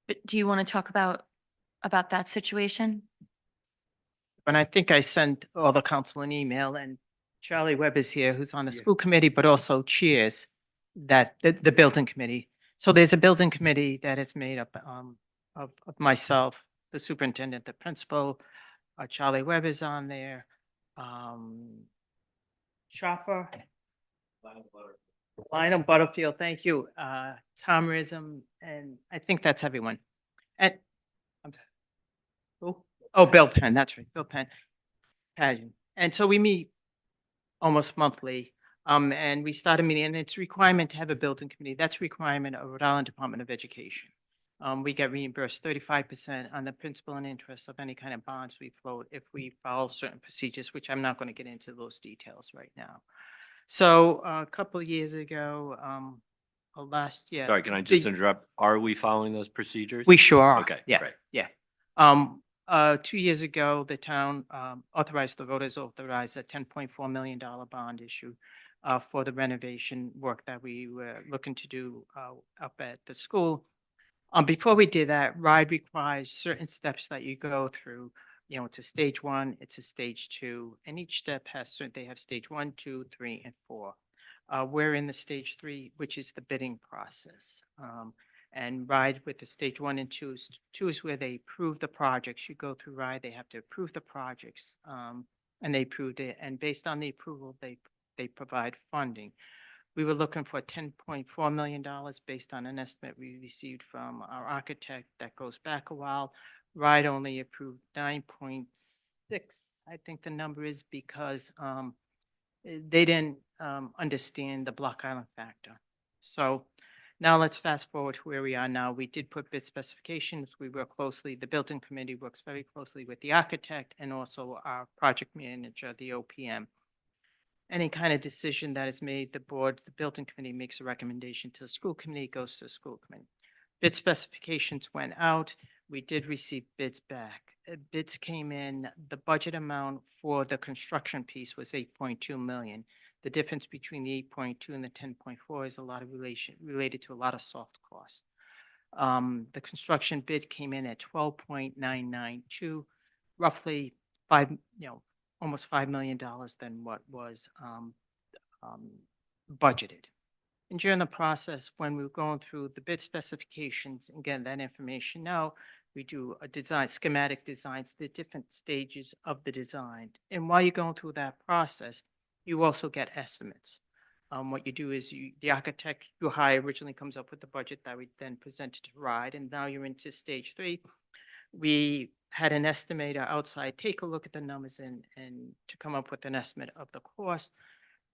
But do you want to talk about that situation? And I think I sent all the council an email, and Charlie Webb is here, who's on the school committee, but also chairs the building committee. So there's a building committee that is made up of myself, the superintendent, the principal, Charlie Webb is on there, Chopper, Lionel Butterfield, thank you, Tom Rism, and I think that's everyone. And Bill Penn, that's right, Bill Penn. Pageant. And so we meet almost monthly, and we started meeting, and it's a requirement to have a building committee. That's a requirement of Rhode Island Department of Education. We get reimbursed 35% on the principal and interest of any kind of bonds we float if we follow certain procedures, which I'm not going to get into those details right now. So a couple of years ago, last year. Sorry, can I just interrupt? Are we following those procedures? We sure are. Okay, Yeah, great. yeah. 2 years ago, the town authorized, the voters authorized a $10.4 million bond issue for the renovation work that we were looking to do up at the school. Before we did that, RIDE requires certain steps that you go through. You know, it's a stage 1, it's a stage 2, and each step has certain, they have stage 1, 2, 3, and 4. We're in the stage 3, which is the bidding process. And RIDE with the stage 1 and 2 is where they approve the projects. You go through RIDE, they have to approve the projects, and they approved it. And based on the approval, they provide funding. We were looking for $10.4 million based on an estimate we received from our architect that goes back a while. RIDE only approved 9.6, I think the number is, because they didn't understand the Block Island factor. So now let's fast forward to where we are now. We did put bid specifications. We work closely, the building committee works very closely with the architect and also our project manager, the OPM. Any kind of decision that is made, the board, the building committee makes a recommendation to the school committee, goes to the school committee. Bid specifications went out. We did receive bids back. Bids came in, the budget amount for the construction piece was 8.2 million. The difference between the 8.2 and the 10.4 is a lot of related to a lot of soft costs. The construction bid came in at 12.992, roughly almost $5 million than what was budgeted. And during the process, when we were going through the bid specifications and getting that information now, we do a design, schematic designs, the different stages of the design. And while you're going through that process, you also get estimates. What you do is the architect you hire originally comes up with the budget that we then presented to RIDE, and now you're into stage 3. We had an estimator outside take a look at the numbers and to come up with an estimate of the cost.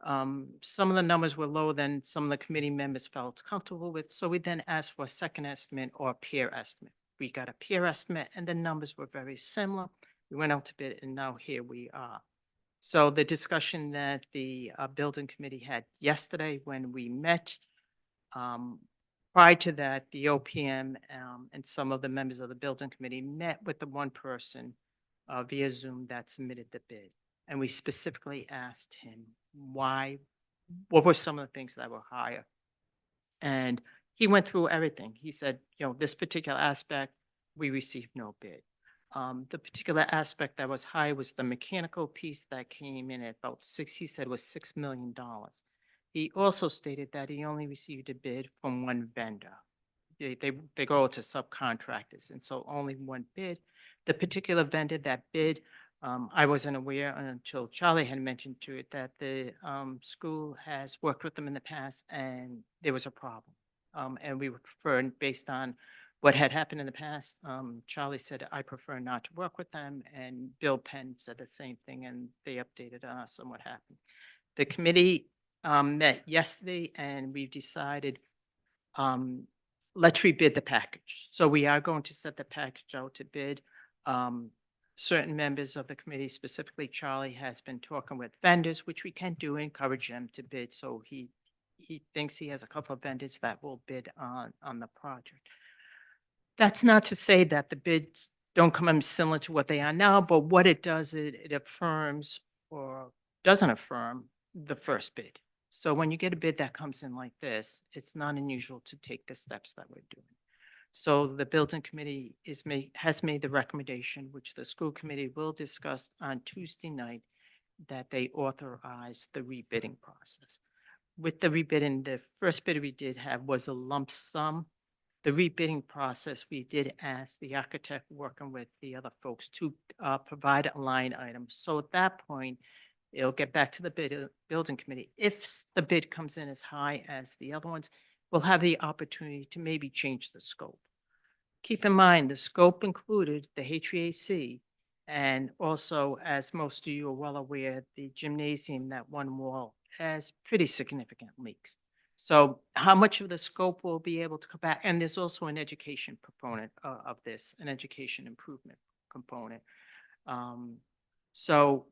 Some of the numbers were lower than some of the committee members felt comfortable with, so we then asked for a second estimate or a peer estimate. We got a peer estimate and the numbers were very similar. We went out to bid and now here we are. So the discussion that the building committee had yesterday when we met, prior to that, the OPM and some of the members of the building committee met with the one person via Zoom that submitted the bid. And we specifically asked him what were some of the things that were higher. And he went through everything. He said, this particular aspect, we received no bid. The particular aspect that was high was the mechanical piece that came in at about he said was $6 million. He also stated that he only received a bid from one vendor. They go to subcontractors, and so only one bid. The particular vendor that bid, I wasn't aware until Charlie had mentioned to it that the school has worked with them in the past and there was a problem. And we would prefer, based on what had happened in the past, Charlie said, I prefer not to work with them. And Bill Penn said the same thing, and they updated us on what happened. The committee met yesterday, and we've decided, let's rebid the package. So we are going to set the package out to bid. Certain members of the committee, specifically Charlie, has been talking with vendors, which we can do, encourage them to bid. So he thinks he has a couple of vendors that will bid on the project. That's not to say that the bids don't come in similar to what they are now, but what it does, it affirms or doesn't affirm the first bid. So when you get a bid that comes in like this, it's not unusual to take the steps that we're doing. So the building committee has made the recommendation, which the school committee will discuss on Tuesday night, that they authorize the rebidding process. With the rebidding, the first bid we did have was a lump sum. The rebidding process, we did ask the architect working with the other folks to provide a line item. So at that point, it'll get back to the building committee. If the bid comes in as high as the other ones, we'll have the opportunity to maybe change the scope. Keep in mind, the scope included the HVAC, and also, as most of you are well aware, the gymnasium, that one wall, has pretty significant leaks. So how much of the scope will be able to come back? And there's also an education component of this, an education improvement component. So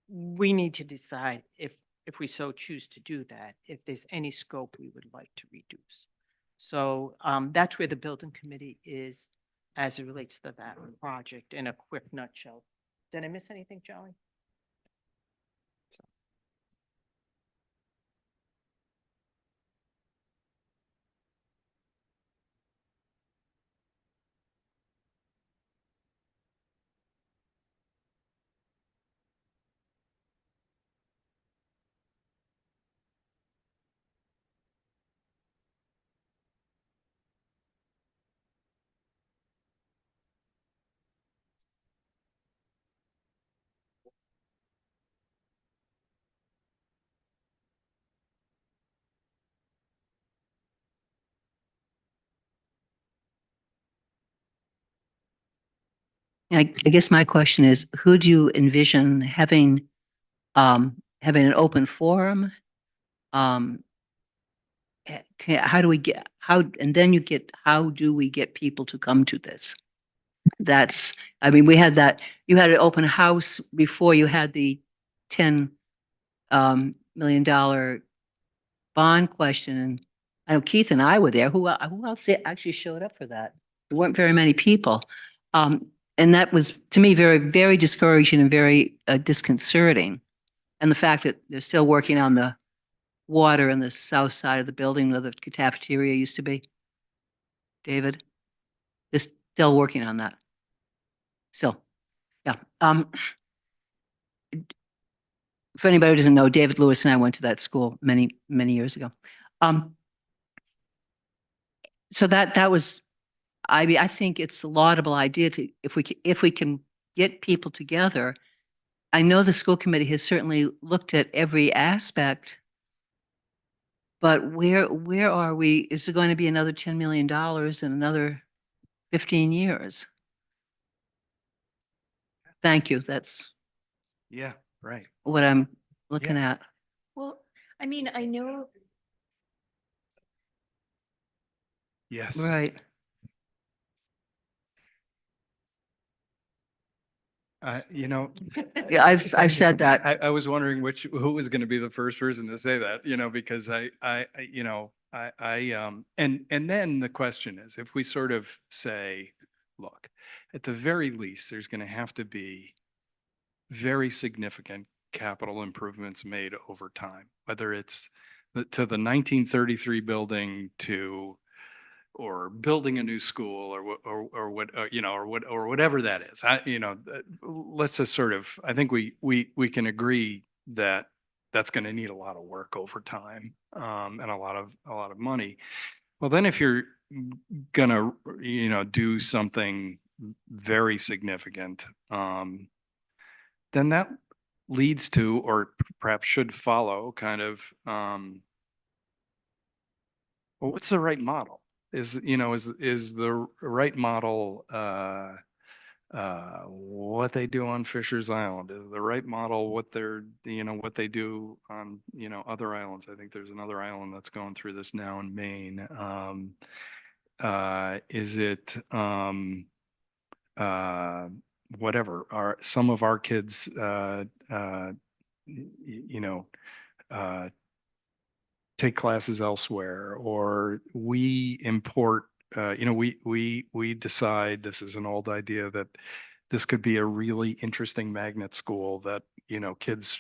we need to decide if we so choose to do that, if there's any scope we would like to reduce. So that's where the building committee is as it relates to that project in a quick nutshell. Did I miss anything, Charlie? I guess my question is, who do you envision having an open forum? How do we get, and then how do we get people to come to this? I mean, we had you had an open house before you had the $10 million bond question. And I know Keith and I were there. Who else actually showed up for that? There weren't very many people. And that was, to me, very, very discouraging and very disconcerting. And the fact that they're still working on the water on the south side of the building where the cafeteria used to be. David, they're still working on that. Still, yeah. For anybody who doesn't know, David Lewis and I went to that school many, many years ago. So that was, I think it's a laudable idea to, if we can get people together. I know the school committee has certainly looked at every aspect, but where are we? Is there going to be another $10 million in another 15 years? Thank you. That's Yeah, right. what I'm looking at. Well, I mean, I know, Yes. Right. You know, Yeah, I've said that. I was wondering who was going to be the first person to say that, because and then the question is, if we sort of say, look, at the very least, there's going to have to be very significant capital improvements made over time, whether it's to the 1933 building or building a new school or whatever that is. Let's just sort of, I think we can agree that that's going to need a lot of work over time, and a lot of money. Well, then if you're gonna, do something very significant, then that leads to, or perhaps should follow, kind of, well, what's the right model? Is the right model what they do on Fisher's Island? Is the right model what what they do on other islands? I think there's another island that's going through this now in Maine. Is it whatever? Are some of our kids take classes elsewhere, or we import, we decide, this is an old idea, that this could be a really interesting magnet school that, kids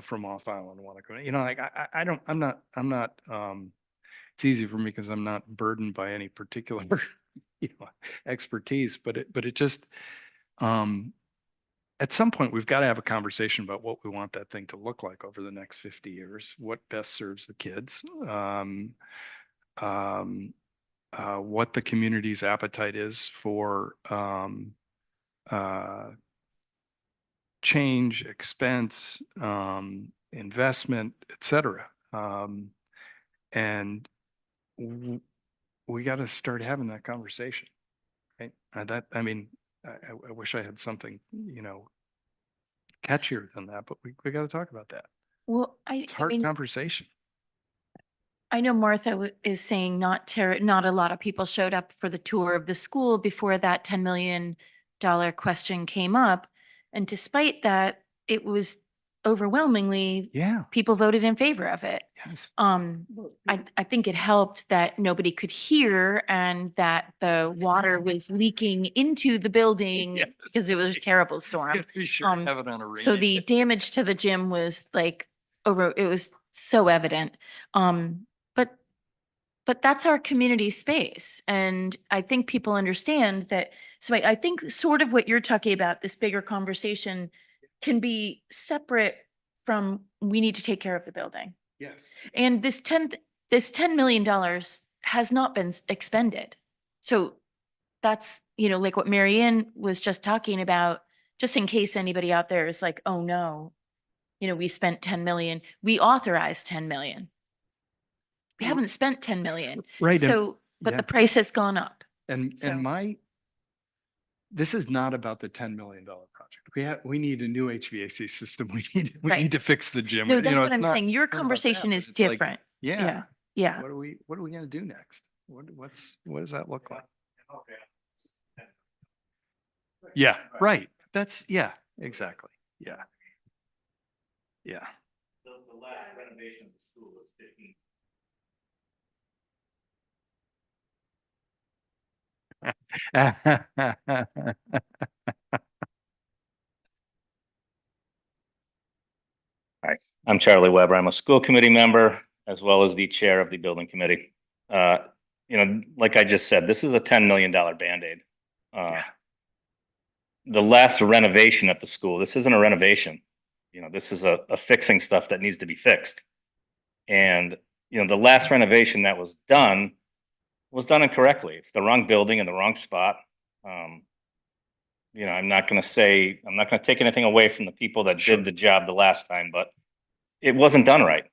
from off island want to go, like, I'm not, it's easy for me because I'm not burdened by any particular, expertise, but it just, at some point, we've got to have a conversation about what we want that thing to look like over the next 50 years, what best serves the kids, what the community's appetite is for change, expense, investment, et cetera. And we got to start having that conversation, right? I wish I had something, catchier than that, but we got to talk about that. well, It's I hard mean, conversation. I know Martha is saying not a lot of people showed up for the tour of the school before that $10 million question came up. And despite that, it was overwhelmingly, Yeah, people voted in favor of it. yes. I think it helped that nobody could hear and that the water was leaking into the building Yes. because it was a terrible storm. We should Um, have it on a So rating. the damage to the gym was like it was so evident. But that's our community space. And I think people understand that. So I think sort of what you're talking about, this bigger conversation can be separate from we need to take care of the building. Yes. And this $10 million has not been expended. So that's, like what Marianne was just talking about, just in case anybody out there is like, oh no, we spent 10 million, we authorized 10 million. We haven't spent 10 million. Right. So, but yeah. the price has gone up. And So- this is not about the $10 million project. We need a new HVAC system. We Right. need to fix the gym. No, You that's know, what it's I'm not- saying. Your not about that, conversation but is it's like, different. Yeah. Yeah. What are we going to do next? What does that look like? Yeah, right. That's, yeah, exactly. Yeah. Yeah. The last renovation of the school was 15. I'm Charlie Weber. I'm a school committee member as well as the chair of the building committee. Like I just said, this is a $10 million Band-Aid. Yeah. The last renovation at the school, this isn't a renovation. This is a fixing stuff that needs to be fixed. And, the last renovation that was done incorrectly. It's the wrong building in the wrong spot. I'm not going to take anything away from the people that did the job the last time, but it wasn't done right.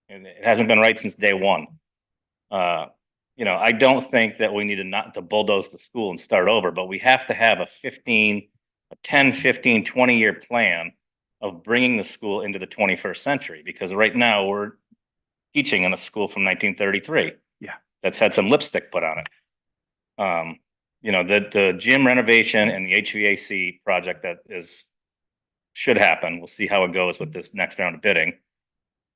And it hasn't been right since day one. I don't think that we need to bulldoze the school and start over, but we have to have a 10, 15, 20-year plan of bringing the school into the 21st century, because right now we're teaching in a school from 1933. Yeah. That's had some lipstick put on it. The gym renovation and the HVAC project should happen. We'll see how it goes with this next round of bidding.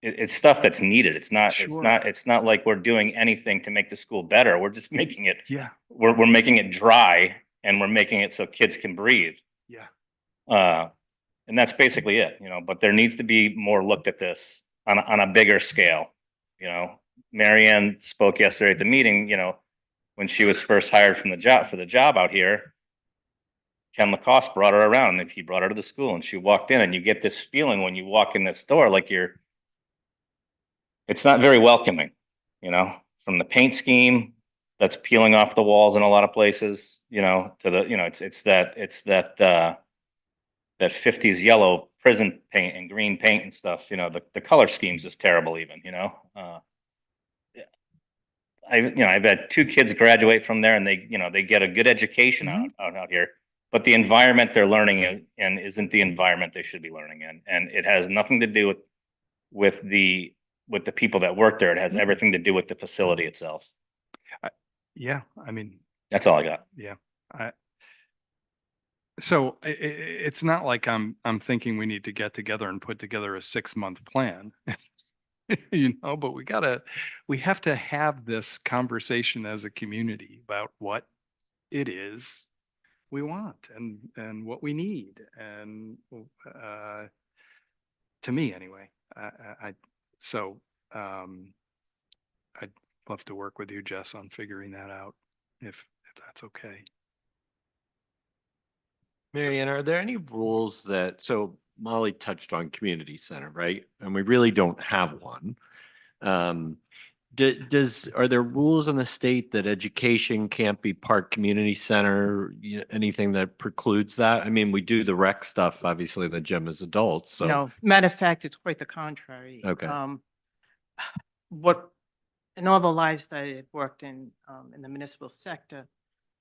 It's stuff that's needed. It's not like we're doing anything to make the school better. We're just making it, Yeah. we're making it dry, and we're making it so kids can breathe. Yeah. And that's basically it, but there needs to be more looked at this on a bigger scale. Marianne spoke yesterday at the meeting, when she was first hired for the job out here, Ken Lacoste brought her around, and he brought her to the school, and she walked in, and you get this feeling when you walk in this door, like it's not very welcoming, from the paint scheme that's peeling off the walls in a lot of places, to the, it's that 50s yellow prison paint and green paint and stuff, the color scheme's just terrible even, I've had 2 kids graduate from there, and they get a good education out here, but the environment they're learning in isn't the environment they should be learning in. And it has nothing to do with the people that work there. It has everything to do with the facility itself. Yeah. I mean, That's all I got. yeah. So it's not like I'm thinking we need to get together and put together a 6-month plan, but we have to have this conversation as a community about what it is we want and what we need. And, to me anyway, I'd love to work with you, Jess, on figuring that out, if that's okay. Marianne, are there any rules so Molly touched on community center, right? And we really don't have one. Are there rules in the state that education can't be part community center? Anything that precludes that? I mean, we do the rec stuff, obviously the gym is adults, so. No, matter of fact, it's quite the contrary. Okay. In all the lives that I've worked in the municipal sector,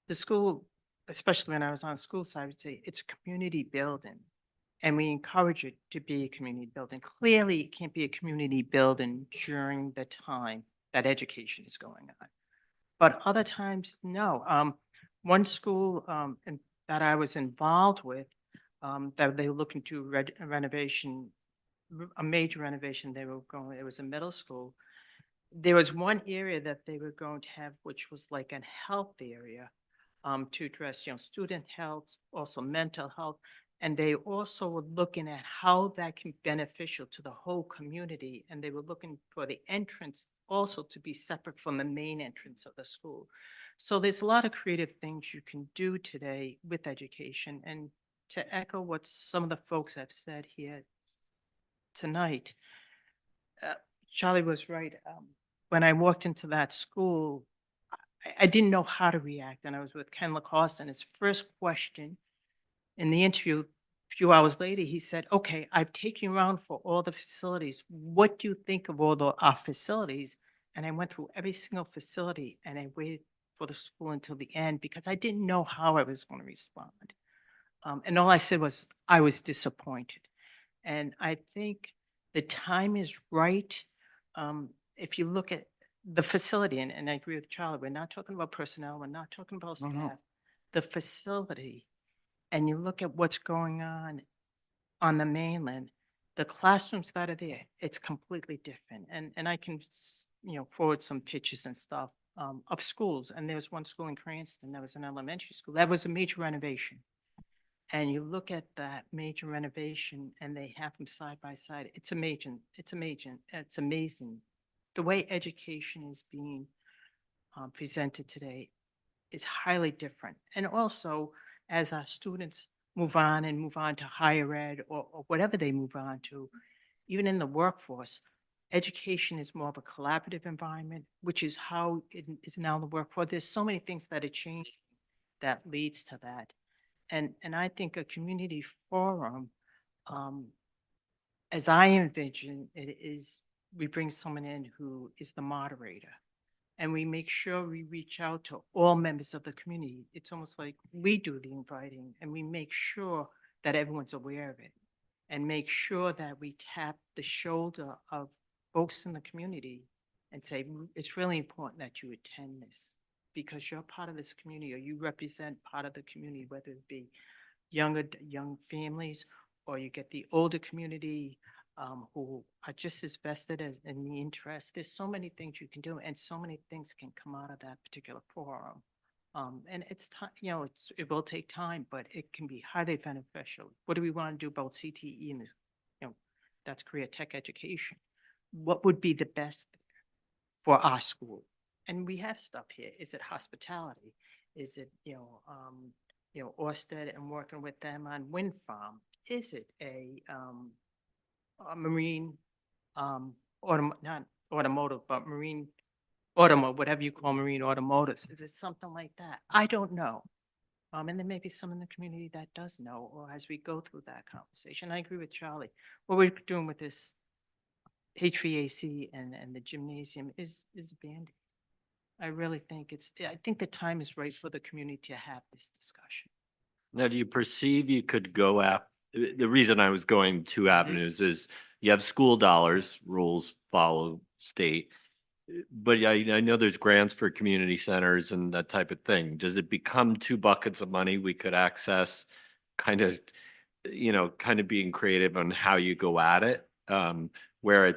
the school, especially when I was on school side, I would say it's community building. And we encourage it to be a community building. Clearly, it can't be a community building during the time that education is going on. But other times, no. One school that I was involved with, that they were looking to renovation a major renovation they were going, it was a middle school. There was one area that they were going to have, which was like a health area, to address, student health, also mental health. And they also were looking at how that can be beneficial to the whole community. And they were looking for the entrance also to be separate from the main entrance of the school. So there's a lot of creative things you can do today with education. And to echo what some of the folks have said here tonight, Charlie was right. When I walked into that school, I didn't know how to react. And I was with Ken Lacoste, and his first question in the interview, a few hours later, he said, okay, I've taken you around for all the facilities. What do you think of all our facilities? And I went through every single facility, and I waited for the school until the end because I didn't know how I was going to respond. And all I said was, I was disappointed. And I think the time is right. If you look at the facility, and I agree with Charlie, we're not talking about personnel, we're not talking about No, no. staff. The facility, and you look at what's going on the mainland, the classrooms that are there, it's completely different. And I can, forward some pictures and stuff of schools. And there was one school in Cranston that was an elementary school. That was a major renovation. And you look at that major renovation and they have them side by side. It's amazing. It's amazing. It's amazing. The way education is being presented today is highly different. And also, as our students move on to higher ed or whatever they move on to, even in the workforce, education is more of a collaborative environment, which is how it is now in the workforce. There's so many things that are changing that leads to that. And I think a community forum, as I envision it, is we bring someone in who is the moderator. And we make sure we reach out to all members of the community. It's almost like we do the inviting, and we make sure that everyone's aware of it, and make sure that we tap the shoulder of folks in the community and say, it's really important that you attend this because you're part of this community, or you represent part of the community, whether it be young families, or you get the older community who are just as vested in the interest. There's so many things you can do, and so many things can come out of that particular forum. And it's time, it will take time, but it can be highly beneficial. What do we want to do about CTE and that's career tech education? What would be the best for our school? And we have stuff here. Is it hospitality? Is it Orsted and working with them on wind farm? Is it a marine not automotive, but marine automotive, whatever you call marine automotives? Is it something like that? I don't know. And there may be some in the community that does know, or as we go through that conversation. I agree with Charlie. What we're doing with this HVAC and the gymnasium is a Band-Aid. I really think I think the time is right for the community to have this discussion. Now, do you perceive you could go the reason I was going two avenues is you have school dollars, rules follow state. But I know there's grants for community centers and that type of thing. Does it become two buckets of money we could access, kind of being creative on how you go at it, where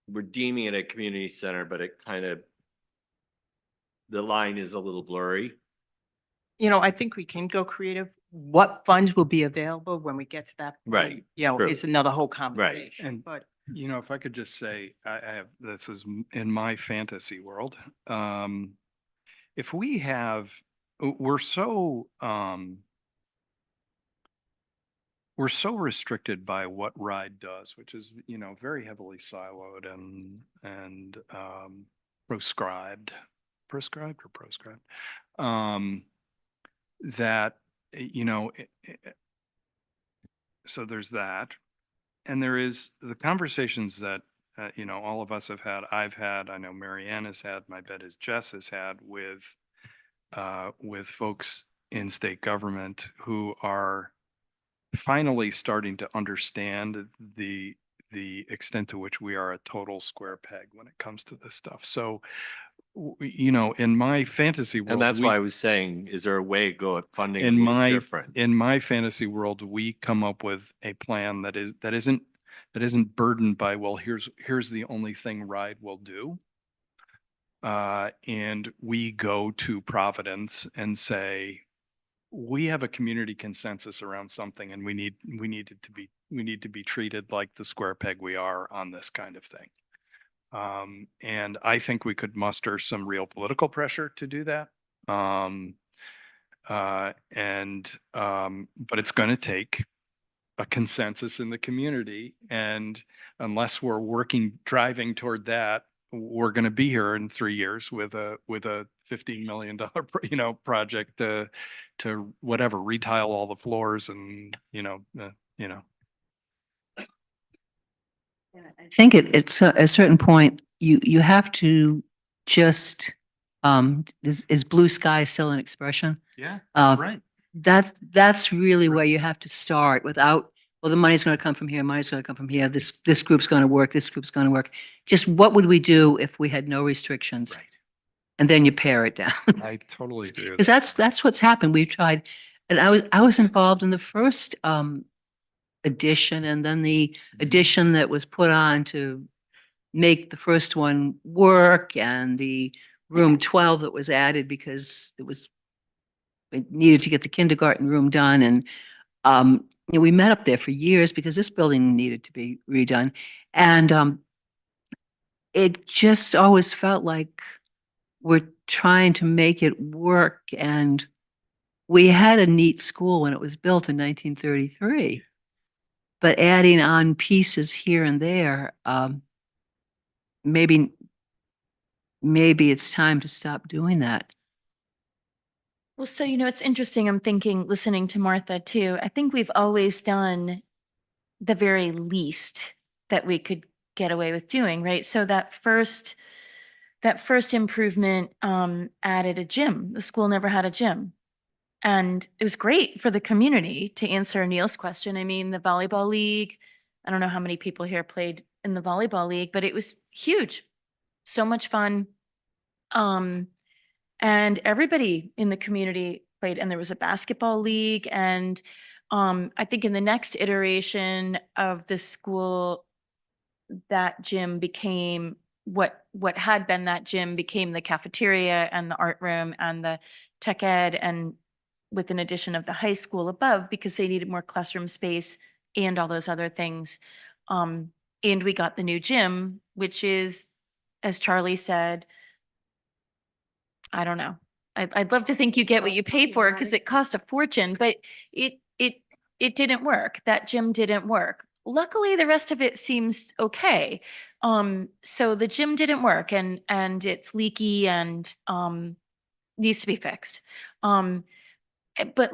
we're deeming it a community center, but it the line is a little blurry? I think we can go creative. What funds will be available when we get to that point, Right, true. is another whole conversation. And- But If I could just say, this is in my fantasy world. If we we're so restricted by what RIDE does, which is, very heavily siloed and prescribed, that, so there's that. And there is the conversations that, all of us have had, I've had, I know Marianne has had, my bet is Jess has had with folks in state government who are finally starting to understand the extent to which we are a total square peg when it comes to this stuff. So, in my fantasy world, And that's why I was saying, is there a way to go at funding a in little my different? in my fantasy world, we come up with a plan that isn't that isn't burdened by, well, here's the only thing RIDE will do. And we go to Providence and say, we have a community consensus around something and we need to be treated like the square peg we are on this kind of thing. And I think we could muster some real political pressure to do that. But it's going to take a consensus in the community. And unless we're driving toward that, we're going to be here in 3 years with a $15 million, project to whatever, retile all the floors and, I think it's at a certain point, you have to just, is blue sky still an expression? Yeah, Uh, right. That's really where you have to start without, well, the money's going to come from here, money's going to come from here, this group's going to work, this group's going to work. Just what would we do if we had no restrictions? Right. And then you pare it down. I totally agree with Because that. that's what's happened. We've tried, and I was involved in the first edition and then the edition that was put on to make the first one work, and the room 12 that was added because it needed to get the kindergarten room done. And we met up there for years because this building needed to be redone. And it just always felt like we're trying to make it work. And we had a neat school when it was built in 1933, but adding on pieces here and there, maybe it's time to stop doing that. Well, so, it's interesting. I'm thinking, listening to Martha too, I think we've always done the very least that we could get away with doing, right? So that first improvement added a gym. The school never had a gym. And it was great for the community, to answer Neil's question. I mean, the volleyball league, I don't know how many people here played in the volleyball league, but it was huge. So much fun. And everybody in the community played, and there was a basketball league. And I think in the next iteration of the school, that gym became what had been that gym became the cafeteria and the art room and the tech ed, and with an addition of the high school above, because they needed more classroom space and all those other things. And we got the new gym, which is, as Charlie said, I don't know. I'd love to think you get what you pay for, because it cost a fortune, but it didn't work. That gym didn't work. Luckily, the rest of it seems okay. So the gym didn't work, and it's leaky and needs to be fixed. But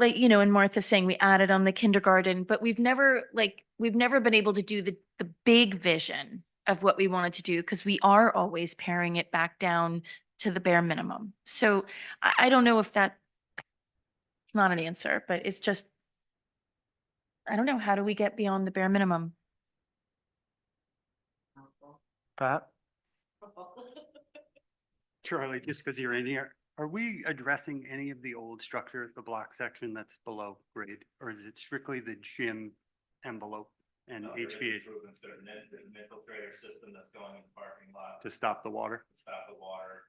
and Martha's saying we added on the kindergarten, but we've never been able to do the big vision of what we wanted to do, because we are always paring it back down to the bare minimum. So I don't know if it's not an answer, but it's just, I don't know. How do we get beyond the bare minimum? Pat? Charlie, just because you're in here, are we addressing any of the old structure, the block section that's below grade? Or is it strictly the gym envelope and HVAC Infiltrator system that's going in the parking lot to stop the water? stop the water.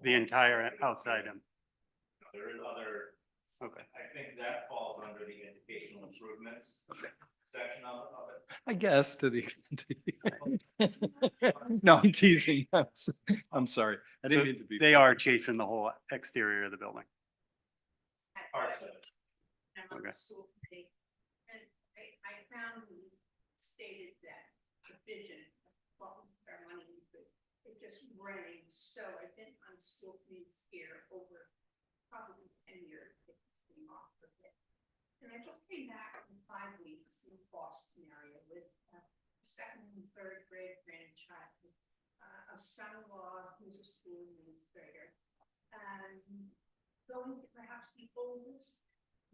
The entire outside end? There is other, Okay. I think that falls under the educational improvements section of it. I guess to the extent. No, I'm teasing. I'm sorry. I didn't mean to be. They are chasing the whole exterior of the building. Parts of it. Okay. And I proudly stated that the vision of what our money could, it just rained. So I've been on school committees here over probably 10 years. And I just came back in 5 weeks in the Boston area with a second and third grade grandchild, a son-in-law who's a school administrator, and going to perhaps the oldest,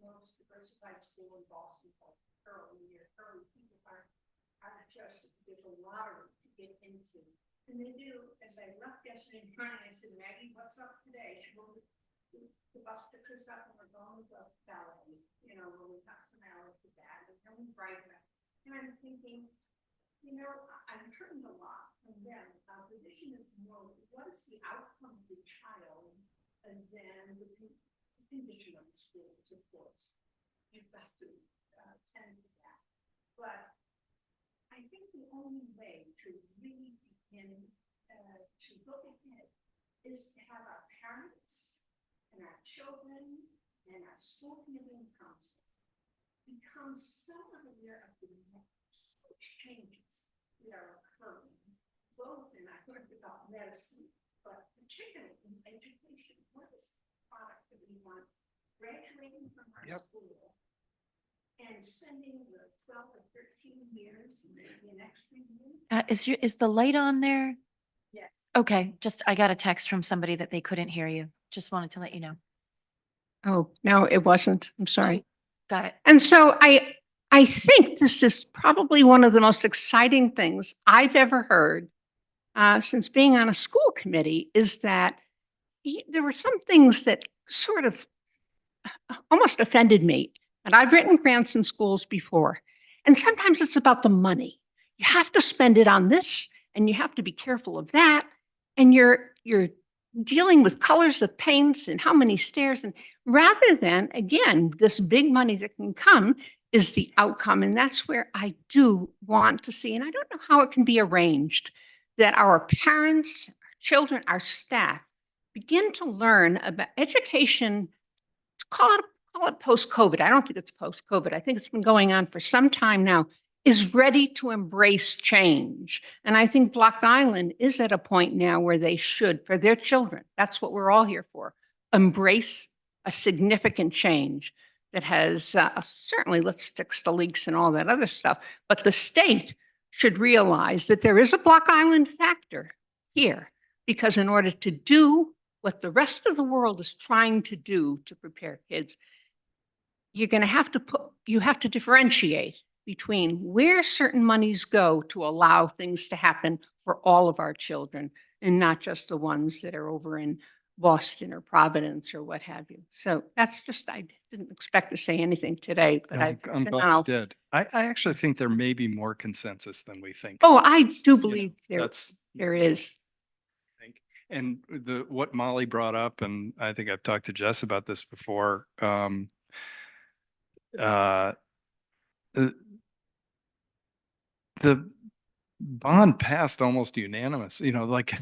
most diversified school in Boston called Early people are just, there's a lottery to get into. And they do, as I left yesterday morning, I said, Maggie, what's up today? She will, the bus picks us up and we're going to the ballet, when we have some hours with that, and then we write that. And I'm thinking, you know, I'm heard a lot from them. The vision is more, what is the outcome of the child? And then the condition of the schools, of course. You've got to tend to that. But I think the only way to really begin to look ahead is to have our parents and our children and our school committee and council become somewhat aware of the huge changes that are occurring, both in, I heard about medicine, but particularly in education. What is the product that we want graduating from our school and spending the 12 or 13 years, maybe an extra year? Is the light on there? Yes. Okay, I got a text from somebody that they couldn't hear you. Just wanted to let you know. Oh, no, it wasn't. I'm sorry. Got it. And so I think this is probably one of the most exciting things I've ever heard since being on a school committee is that there were some things that sort of almost offended me. And I've written grants in schools before. And sometimes it's about the money. You have to spend it on this and you have to be careful of that. And you're dealing with colors of paints and how many stairs. And rather than, again, this big money that can come is the outcome. And that's where I do want to see, and I don't know how it can be arranged, that our parents, our children, our staff begin to learn about education. Call it post-COVID. I don't think it's post-COVID. I think it's been going on for some time now, is ready to embrace change. And I think Block Island is at a point now where they should, for their children, that's what we're all here for, embrace a significant change that has certainly, let's fix the leaks and all that other stuff, but the state should realize that there is a Block Island factor here, because in order to do what the rest of the world is trying to do to prepare kids, you're going to have to differentiate between where certain monies go to allow things to happen for all of our children and not just the ones that are over in Boston or Providence or what have you. So that's just, I didn't expect to say anything today, but I'm glad you did. I actually think there may be more consensus than we think. Oh, I do believe That's there is. And what Molly brought up, and I think I've talked to Jess about this before, the bond passed almost unanimous, like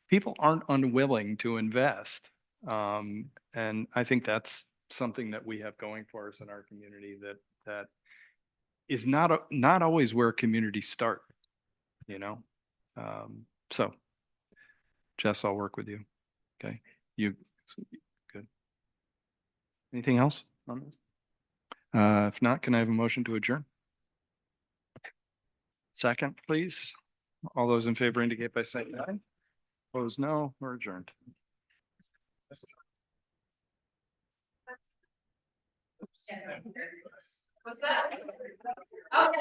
people aren't unwilling to invest. And I think that's something that we have going for us in our community that is not always where communities start, So Jess, I'll work with you. Okay. Good. Anything else on this? If not, can I have a motion to adjourn? Second, please. All those in favor indicate by saying aye. Opposed, no. We're adjourned. What's that? Oh, yes.